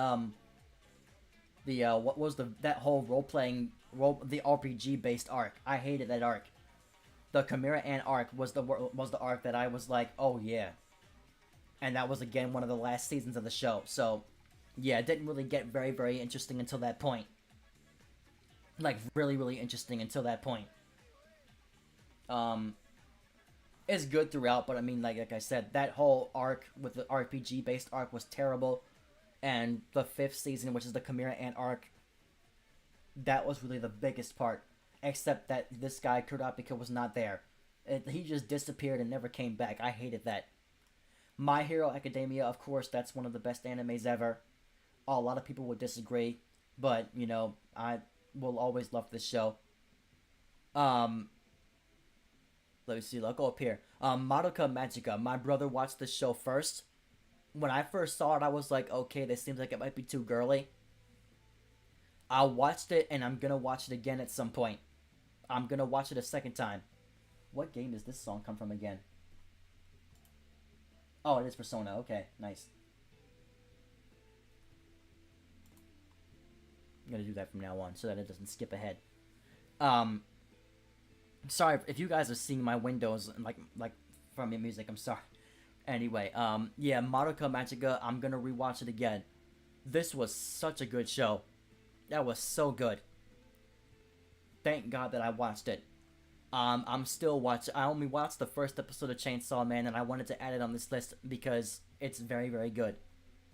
what was that whole the RPG based arc. I hated that arc. The Chimera Ant arc was the arc that I was like, oh yeah, and that was again one of the last seasons of the show. So yeah, it didn't really get very interesting until that point. Like really interesting until that point. It's good throughout, but I mean, like I said, that whole arc with the RPG based arc was terrible, and the 5th season, which is the Chimera Ant arc, that was really the biggest part. Except that this guy Kurapika was not there. He just disappeared and never came back. I hated that. My Hero Academia, of course, that's one of the best animes ever. A lot of people would disagree, but you know, I will always love this show. Let me see. I'll go up here. Madoka Magica. My brother watched this show first. When I first saw it, I was like, okay, this seems like it might be too girly. I watched it, and I'm gonna watch it again at some point. I'm gonna watch it a second time. What game does this song come from again? Oh, it is Persona. Okay, nice. I'm gonna do that from now on so that it doesn't skip ahead. Sorry if you guys are seeing my windows like from your music. I'm sorry. Anyway, yeah, Madoka Magica. I'm gonna rewatch it again. This was such a good show. That was so good. Thank God that I watched it. I'm still watching. I only watched the first episode of Chainsaw Man, and I wanted to add it on this list because it's very good.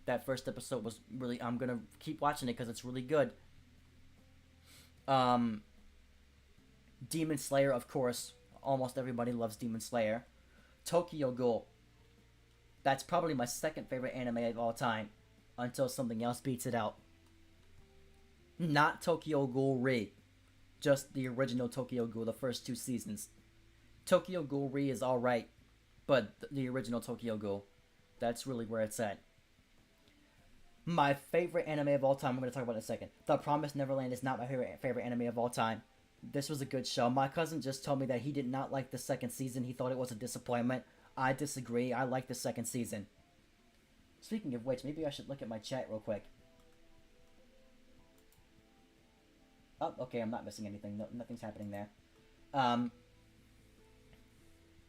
That first episode was really. I'm gonna keep watching it because it's really good. Demon Slayer, of course. Almost everybody loves Demon Slayer. Tokyo Ghoul. That's probably my second favorite anime of all time, until something else beats it out. Not Tokyo Ghoul Re, just the original Tokyo Ghoul, the first 2 seasons. Tokyo Ghoul Re is alright, but the original Tokyo Ghoul, that's really where it's at. My favorite anime of all time, I'm going to talk about in a second. The Promised Neverland is not my favorite anime of all time. This was a good show. My cousin just told me that he did not like the second season. He thought it was a disappointment. I disagree. I like the second season. Speaking of which, maybe I should look at my chat real quick. Oh, okay, I'm not missing anything. No, nothing's happening there. I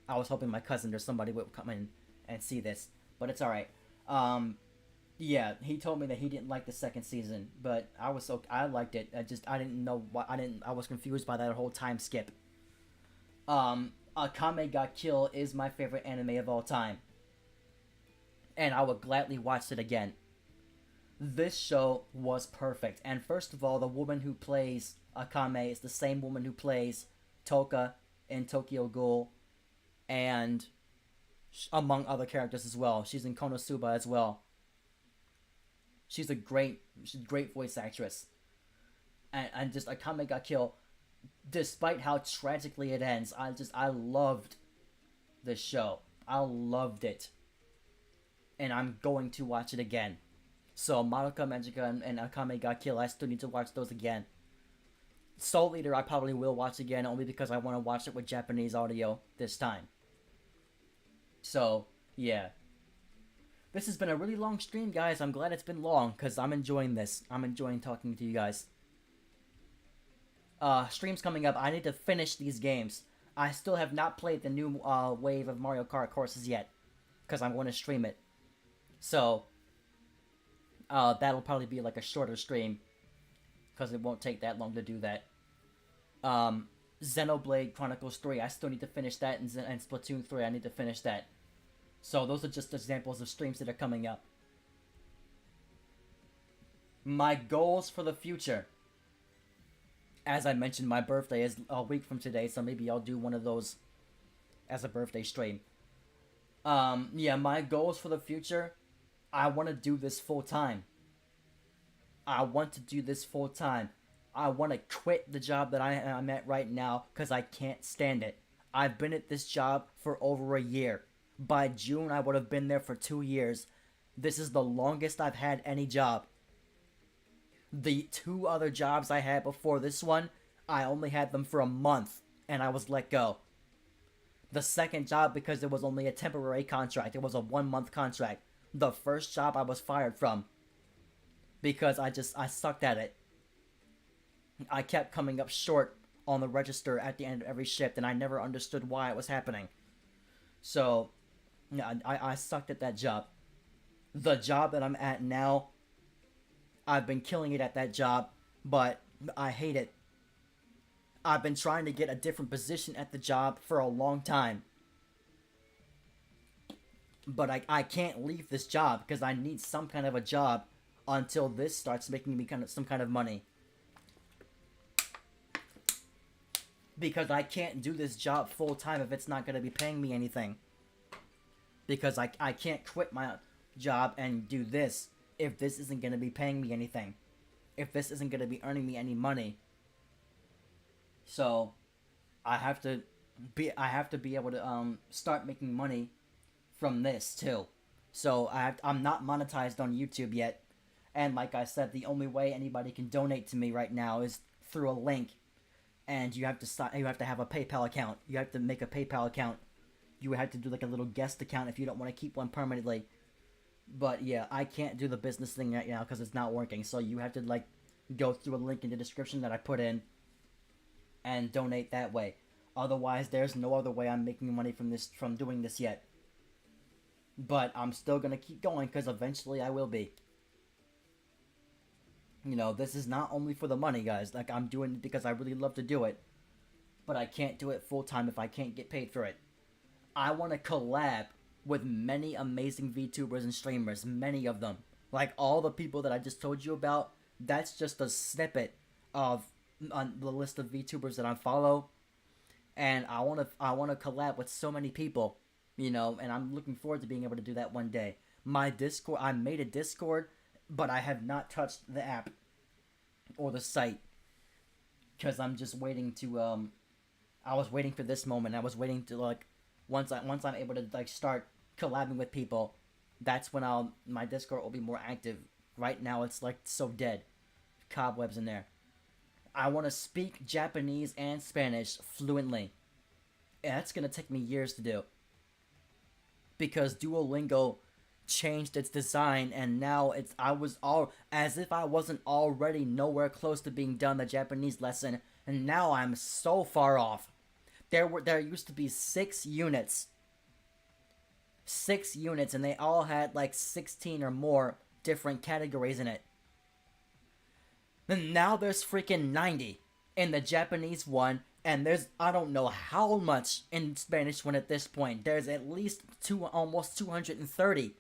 was hoping my cousin or somebody would come in and see this, but it's alright. Yeah, he told me that he didn't like the second season, but I liked it. I didn't know why. I was confused by that whole time skip. Akame ga Kill is my favorite anime of all time, and I would gladly watch it again. This show was perfect, and first of all, the woman who plays Akame is the same woman who plays Toka in Tokyo Ghoul, and among other characters as well. She's in Konosuba as well. She's a great voice actress. And just Akame ga Kill, despite how tragically it ends, I loved this show. I loved it. And I'm going to watch it again. So Madoka Magica and Akame ga Kill, I still need to watch those again. Soul Eater I probably will watch again, only because I want to watch it with Japanese audio this time. So, yeah. This has been a really long stream, guys. I'm glad it's been long, because I'm enjoying this. I'm enjoying talking to you guys. Streams coming up. I need to finish these games. I still have not played the new wave of Mario Kart courses yet, because I'm going to stream it. So, that'll probably be like a shorter stream, because it won't take that long to do that. Xenoblade Chronicles 3, I still need to finish that, and Splatoon 3, I need to finish that. So those are just examples of streams that are coming up. My goals for the future. As I mentioned, my birthday is a week from today, so maybe I'll do one of those as a birthday stream. Yeah, my goals for the future, I want to do this full time. I want to do this full time. I want to quit the job that I'm at right now because I can't stand it. I've been at this job for over a year. By June, I would have been there for 2 years. This is the longest I've had any job. The two other jobs I had before this one, I only had them for a month and I was let go. The second job, because it was only a temporary contract, it was a 1 month contract. The first job I was fired from because I sucked at it. I kept coming up short on the register at the end of every shift, and I never understood why it was happening. So, yeah, I sucked at that job. The job that I'm at now, I've been killing it at that job, but I hate it. I've been trying to get a different position at the job for a long time. But I can't leave this job because I need some kind of a job until this starts making me some kind of money. Because I can't do this job full time if it's not going to be paying me anything. Because I can't quit my job and do this if this isn't going to be paying me anything. If this isn't going to be earning me any money. So I have to be able to start making money from this too. So I'm not monetized on YouTube yet. And like I said, the only way anybody can donate to me right now is through a link. And you have to have a PayPal account. You have to make a PayPal account. You have to do like a little guest account if you don't want to keep one permanently. But yeah, I can't do the business thing right now because it's not working. So you have to like go through a link in the description that I put in and donate that way. Otherwise, there's no other way I'm making money from doing this yet. But I'm still gonna keep going because eventually I will be. You know, this is not only for the money, guys. Like, I'm doing it because I really love to do it. But I can't do it full time if I can't get paid for it. I want to collab with many amazing VTubers and streamers. Many of them. Like, all the people that I just told you about, that's just a snippet of on the list of VTubers that I follow. And I want to collab with so many people. You know, and I'm looking forward to being able to do that one day. My Discord, I made a Discord, but I have not touched the app or the site because I'm just waiting to I was waiting for this moment. I was waiting to like once I'm able to like start collabing with people, that's when my Discord will be more active. Right now it's like so dead. Cobwebs in there. I want to speak Japanese and Spanish fluently. And that's going to take me years to do. Because Duolingo changed its design and now I was all as if I wasn't already nowhere close to being done the Japanese lesson, and now I'm so far off. There used to be 6 units. 6 units, and they all had like 16 or more different categories in it. And now there's freaking 90 in the Japanese one, and there's I don't know how much in Spanish one at this point. There's at least almost 230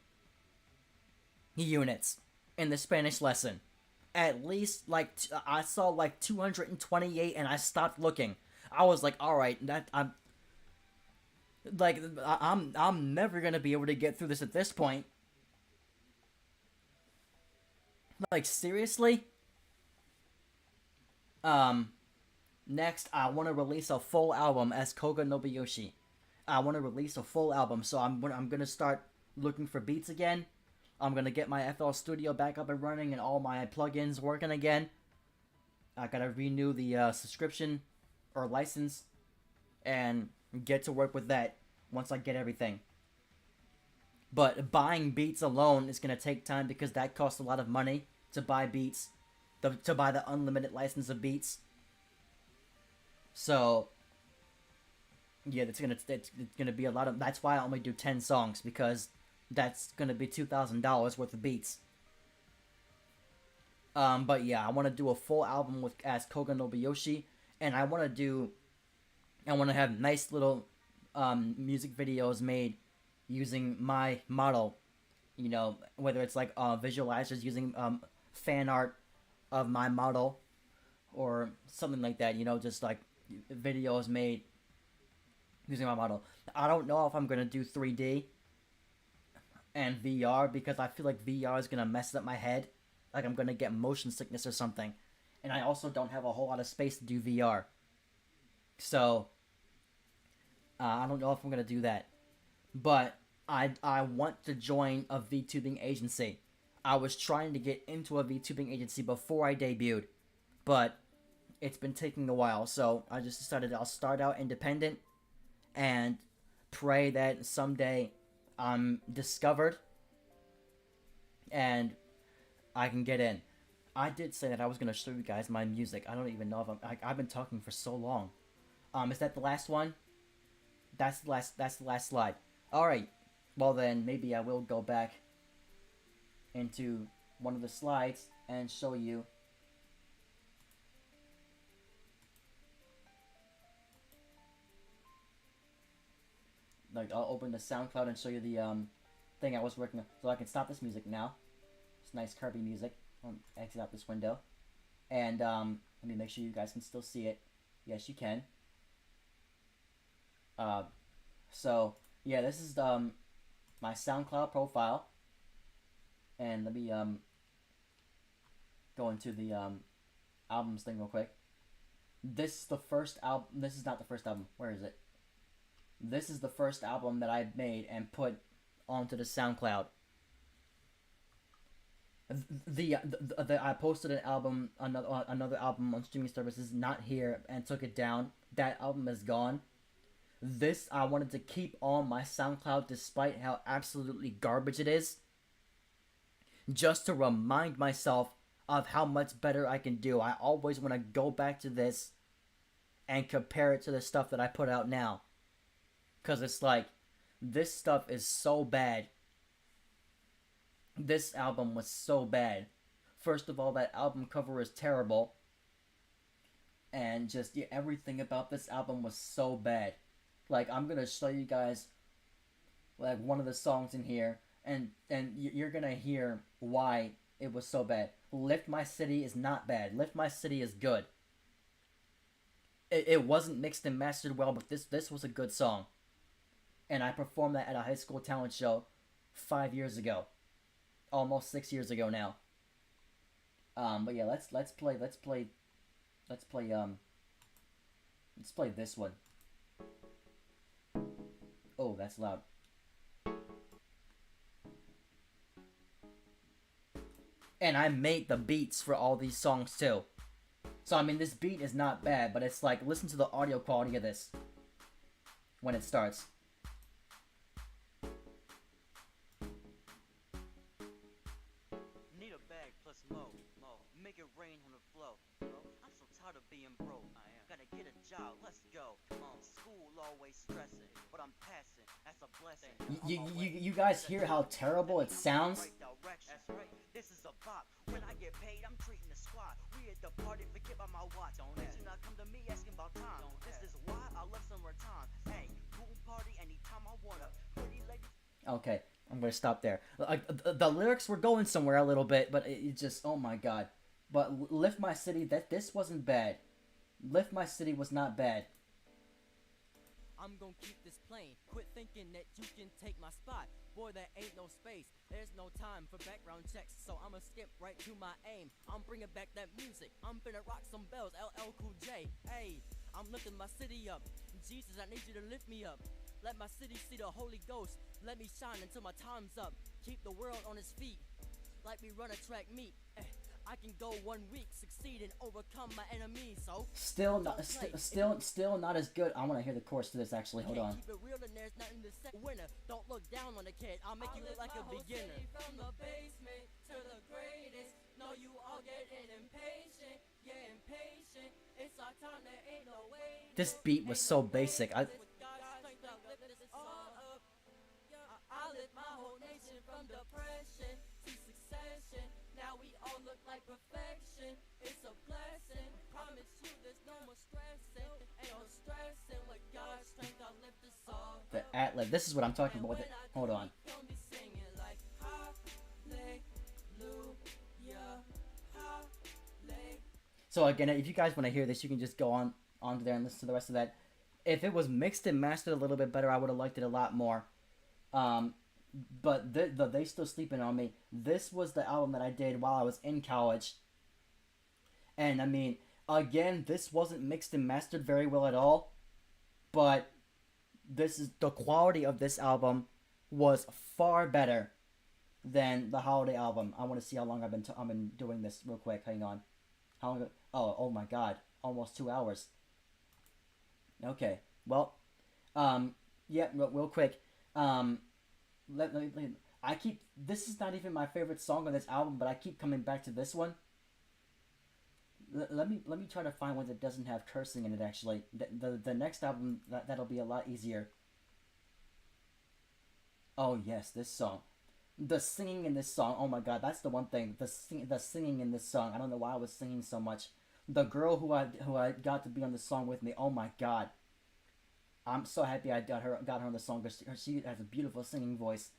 units in the Spanish lesson. At least like I saw like 228, and I stopped looking. I was like, all right, I'm never gonna be able to get through this at this point. Like, seriously? Next, I want to release a full album as Koga Nobuyoshi. I want to release a full album, so I'm gonna start looking for beats again. I'm gonna get my FL Studio back up and running and all my plugins working again. I gotta renew the subscription or license and get to work with that once I get everything. But buying beats alone is gonna take time because that costs a lot of money to buy beats, to buy the unlimited license of beats. So yeah, it's gonna be a lot of. That's why I only do 10 songs, because that's gonna be $2,000 worth of beats. But yeah, I want to do a full album as Koga Nobuyoshi, and I want to have nice little music videos made using my model. You know, whether it's like visualizers using fan art of my model or something like that. You know, just like videos made using my model. I don't know if I'm gonna do 3D and VR because I feel like VR is gonna mess up my head. Like I'm gonna get motion sickness or something, and I also don't have a whole lot of space to do VR. So I don't know if I'm gonna do that, but I want to join a VTubing agency. I was trying to get into a VTubing agency before I debuted, but it's been taking a while. So I just decided I'll start out independent and pray that someday I'm discovered and I can get in. I did say that I was gonna show you guys my music. I don't even know if I've been talking for so long. Is that the last one? That's the last. That's the last slide. All right. Well then, maybe I will go back into one of the slides and show you. Like I'll open the SoundCloud and show you the thing I was working on. So I can stop this music now. It's nice Kirby music. I'll exit out this window, and let me make sure you guys can still see it. Yes, you can. So yeah, this is my SoundCloud profile, and let me go into the albums thing real quick. This is the first album. This is not the first album. Where is it? This is the first album that I made and put onto the SoundCloud. I posted an album, another album on streaming services, not here, and took it down. That album is gone. This I wanted to keep on my SoundCloud despite how absolutely garbage it is, just to remind myself of how much better I can do. I always want to go back to this and compare it to the stuff that I put out now, because it's like, this stuff is so bad. This album was so bad. First of all, that album cover is terrible, and just everything about this album was so bad. Like, I'm gonna show you guys like one of the songs in here, and you're gonna hear why it was so bad. Lift My City is not bad. Lift My City is good. It wasn't mixed and mastered well, but this was a good song, and I performed that at a high school talent show 5 years ago, almost 6 years ago now. But yeah, let's play this one. Oh, that's loud. And I made the beats for all these songs too. So I mean, this beat is not bad, but it's like, listen to the audio quality of this when it starts. Need a bag plus mo. Make it rain on the flow. I'm so tired of being broke. I am. Gotta get a job. Let's go. Come on. School always stressing, but I'm passing. That's a blessing. You guys hear how terrible it sounds? That's right. This is a bop. When I get paid, I'm treating the squad. We at the party, forget about my watch. Don't not come to me asking about time. This is why I love summertime. Hey, pool party anytime I wanna. Pretty lady. Okay, I'm gonna stop there. Like, the lyrics were going somewhere a little bit, but it just, oh my god. But Lift My City, this wasn't bad. Lift My City was not bad. I'm gonna keep this plain. Quit thinking that you can take my spot. Boy, there ain't no space. There's no time for background checks, so I'ma skip right to my aim. I'm bringing back that music. I'm finna rock some bells. LL Cool J. Hey, I'm lifting my city up. Jesus, I need you to lift me up. Let my city see the Holy Ghost. Let me shine until my time's up. Keep the world on its feet, like we run a track meet. I can go 1 week, succeed and overcome my enemies. So still not as good. I want to hear the chorus to this actually. Hold on. Keep it real and there's nothing to say. Winner, don't look down on a kid. I'll make you look like a beginner. From the basement to the greatest. No, you all getting impatient. Yeah, impatient. It's our time. There ain't no way. This beat was so basic. I lift my whole nation from depression to succession. Now we all look like perfection. It's a blessing. Promise you there's no more stressing. Ain't no stressing. With God's strength I'll lift us all. The ad-lib. This is what I'm talking about with it. Hold on. So again, if you guys want to hear this, you can just go onto there and listen to the rest of that. If it was mixed and mastered a little bit better, I would have liked it a lot more. But they still sleeping on me. This was the album that I did while I was in college, And I mean, again, this wasn't mixed and mastered very well at all, but this is the quality of this album was far better than the holiday album. I want to see how long I've been doing this real quick. Hang on. How long? Oh my God, almost 2 hours. Okay, well, yeah, real quick. I keep. This is not even my favorite song on this album, but I keep coming back to this one. Let me try to find one that doesn't have cursing in it. Actually, the next album that'll be a lot easier. Oh yes, this song. The singing in this song. Oh my God, that's the one thing. The singing in this song. I don't know why I was singing so much. The girl who I got to be on the song with me. Oh my God, I'm so happy I got her on the song because she has a beautiful singing voice.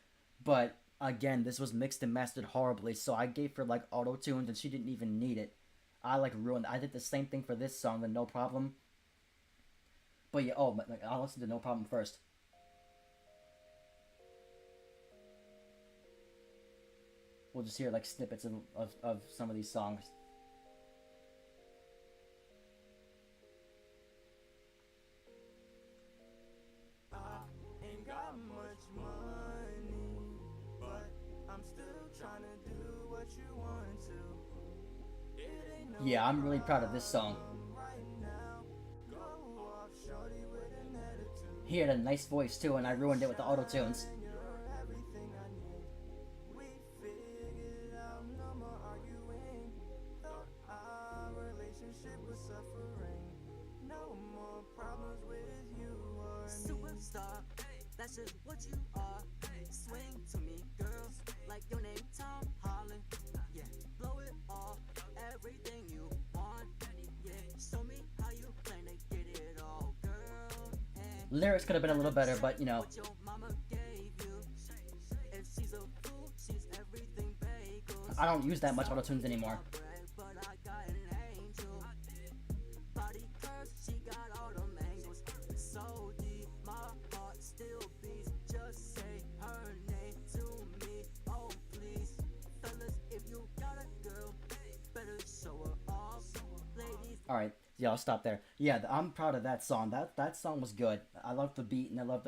But again, this was mixed and mastered horribly, so I gave her like auto tunes and she didn't even need it. I like ruined. I did the same thing for this song, the No Problem. But yeah, oh, like, I'll listen to No Problem first. We'll just hear like snippets of some of these songs. I ain't got much money, but I'm still trying to do what you want to. It ain't no Yeah, I'm really proud of this song. right now. Go off, shorty, with an attitude. He had a nice voice too, and I ruined it with the auto tunes. You're everything I need. We figured it out, no more arguing. Thought our relationship was suffering. No more problems with you or me. Superstar, that's just what you are. Swing to me, girls, like your name Tom Holland. Yeah, blow it all, everything you want. Yeah, show me how you plan to get it all, girl. And Lyrics could have been a little better, but you know. what your mama gave you. If she's a fool, she's everything bagels. I don't use that much auto tunes anymore. But I got an angel. Body curves, she got all the angles. So deep, my heart still beats. Just say her name to me. Oh please, fellas, if you got a girl, better show her off. Ladies, All right, yeah, I'll stop there. Yeah, I'm proud of that song. That song was good. I love the beat and I love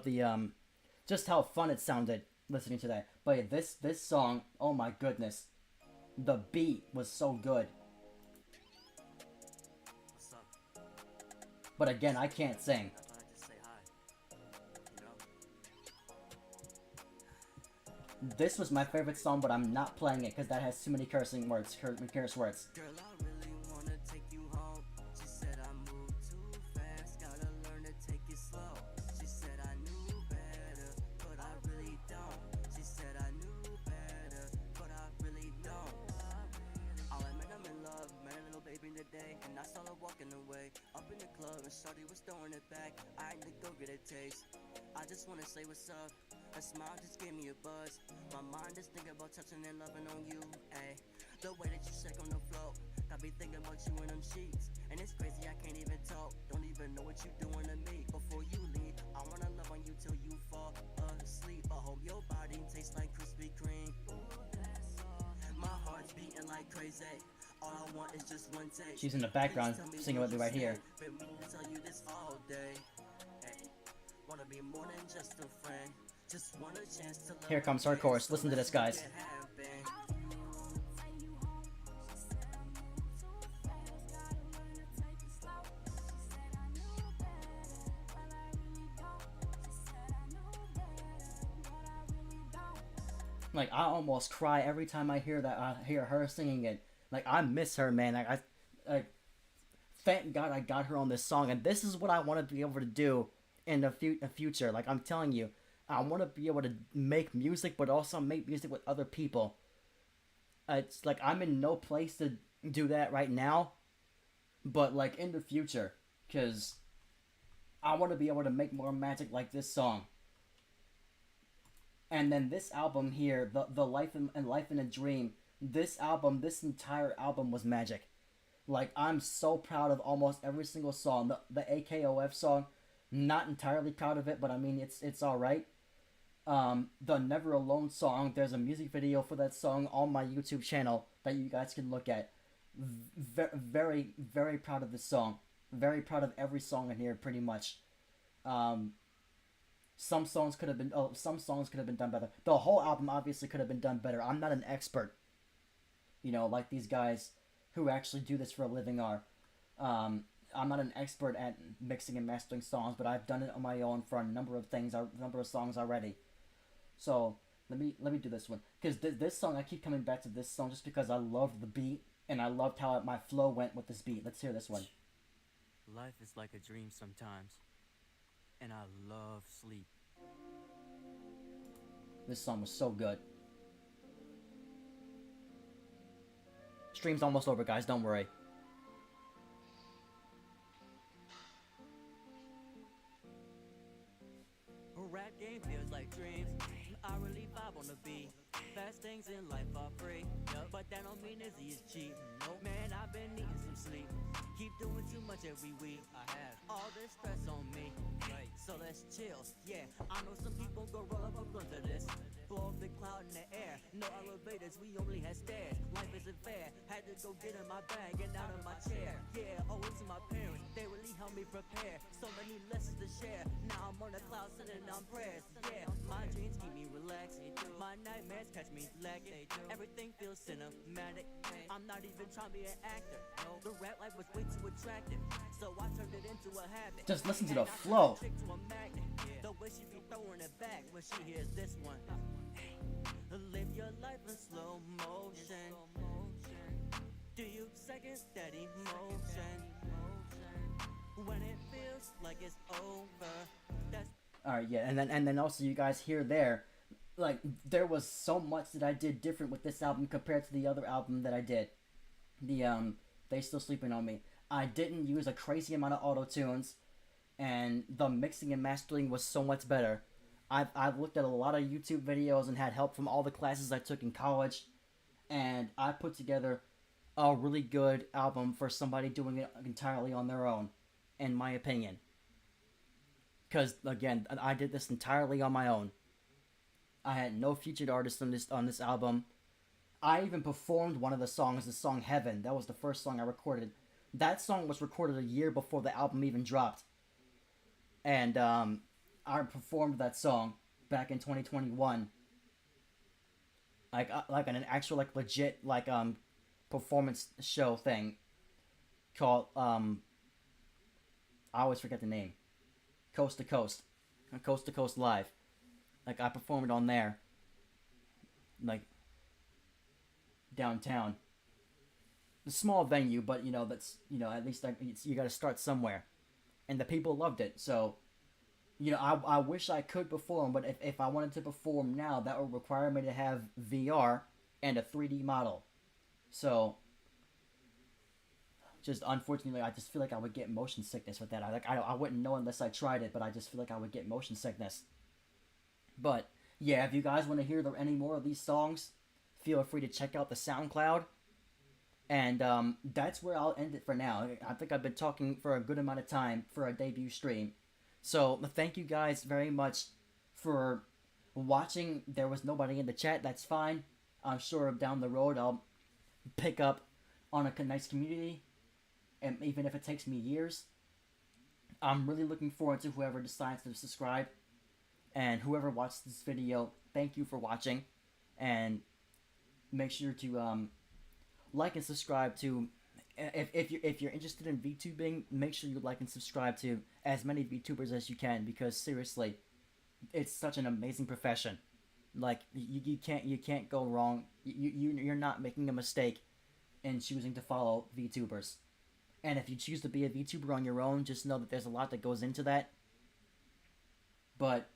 the just how fun it sounded listening to that. But yeah, this song, oh my goodness, the beat was so good. what's up? But again, I can't sing. I thought I'd just say hi. You know? This was my favorite song, but I'm not playing it because that has too many cursing words, curse words. Girl, I really wanna take you home. She said I move too fast, gotta learn to take it slow. She said I knew better, but I really don't. She said I knew better, but I really don't. I met him in love, met a little baby today, and I saw her walking away. Up in the club, and shorty was throwing it back. I had to go get a taste. I just wanna say what's up. Her smile just gave me a buzz. My mind is thinking about touching and loving on you, ayy. The way that you shake on the floor, got me thinking about you in them sheets. And it's crazy, I can't even talk. Don't even know what you doing to me. Before you leave, I wanna love on you till you fall asleep. I hope your body tastes like Krispy Kreme. My heart's beating like crazy. All I want is just one take. She's in the background singing with me right here. Been meaning to tell you this all day. Hey, wanna be more than just a friend. Just want a chance to love Here comes her chorus. Listen to this, guys. it happen. Like I almost cry every time I hear that. I hear her singing it. Like I miss her, man. Like thank God I got her on this song, and this is what I want to be able to do in the future. Like I'm telling you, I want to be able to make music, but also make music with other people. It's like I'm in no place to do that right now, but like in the future, because I want to be able to make more magic like this song. And then this album here, the Life and Life in a Dream, this entire album was magic. Like I'm so proud of almost every single song. The AKOF song, not entirely proud of it, but I mean it's all right. The Never Alone song, there's a music video for that song on my YouTube channel that you guys can look at. Very, very proud of this song. Very proud of every song in here, pretty much. Um, some songs could have been, some songs could have been done better. The whole album obviously could have been done better. I'm not an expert, like these guys who actually do this for a living are. I'm not an expert at mixing and mastering songs, but I've done it on my own for a number of songs already. So let me do this one, because this song, I keep coming back to this song just because I loved the beat and I loved how my flow went with this beat. Let's hear this one. Life is like a dream sometimes, and I love sleep. This song was so good. Stream's almost over, guys. Don't worry. Rap game feels like dreams. I really vibe on the beat. Fast things in life are free, but that don't mean easy is cheap. Nope, man, I've been needing some sleep. Keep doing too much every week. I have all this stress on me. Right, so let's chill. Yeah, I know some people go roll up a blunt to this. Blow up the cloud in the air. No elevators, we only had stairs. Life isn't fair. Had to go get in my bag and out of my chair. Yeah, always to my parents. They really helped me prepare. So many lessons to share. Now I'm on the cloud sending down prayers. Yeah, my dreams keep me relaxed. My nightmares catch me lacking. Everything feels cinematic. I'm not even trying to be an actor. No, the rap life was way too attractive, so I turned it into a habit. Just listen to the flow. The way she be throwing it back when she hears this one. Live your life in slow motion. Do you second that emotion? When it feels like it's over. That's Alright, yeah, and then also you guys hear there, like, there was so much that I did different with this album compared to the other album that I did. They Still Sleeping on Me. I didn't use a crazy amount of auto-tunes, and the mixing and mastering was so much better. I've looked at a lot of YouTube videos and had help from all the classes I took in college, and I put together a really good album for somebody doing it entirely on their own, in my opinion. Because, again, I did this entirely on my own. I had no featured artists on this album. I even performed one of the songs, the song Heaven. That was the first song I recorded. That song was recorded a year before the album even dropped. And I performed that song back in 2021. Like an actual, like, legit, like, performance show thing called, I always forget the name. Coast to Coast Live. Like, I performed on there, like, downtown. A small venue, but, that's, at least you gotta start somewhere. And the people loved it, so, I wish I could perform, but if I wanted to perform now, that would require me to have VR and a 3D model. So, just unfortunately, I just feel like I would get motion sickness with that. I wouldn't know unless I tried it, but I just feel like I would get motion sickness. But yeah, if you guys want to hear any more of these songs, feel free to check out the SoundCloud. And that's where I'll end it for now. I think I've been talking for a good amount of time for a debut stream. So thank you guys very much for watching. There was nobody in the chat. That's fine. I'm sure down the road I'll pick up on a nice community, and even if it takes me years. I'm really looking forward to whoever decides to subscribe. And whoever watched this video, thank you for watching. And make sure to like and subscribe to, if you're interested in VTubing, make sure you like and subscribe to as many VTubers as you can, because seriously, it's such an amazing profession. Like, you can't go wrong. You're not making a mistake in choosing to follow VTubers. And if you choose to be a VTuber on your own, just know that there's a lot that goes into that. But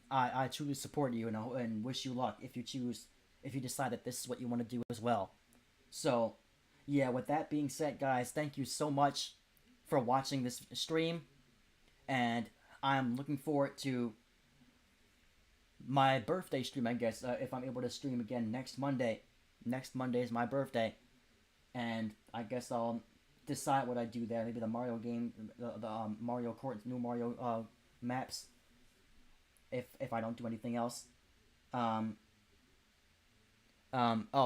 I truly support you and wish you luck if you decide that this is what you want to do as well. So, yeah, with that being said, guys, thank you so much for watching this stream. And I'm looking forward to my birthday stream, I guess, if I'm able to stream again next Monday. Next Monday is my birthday. And I guess I'll decide what I do there. Maybe the Mario game, the Mario Court, new Mario maps. If I don't do anything else. Oh,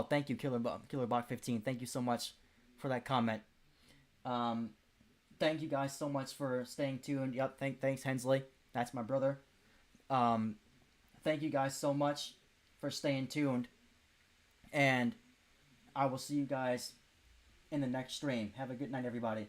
thank you, KillerBot15. Thank you so much for that comment. Thank you guys so much for staying tuned. Yep, thanks Hensley. That's my brother. Thank you guys so much for staying tuned. And I will see you guys in the next stream. Have a good night, everybody.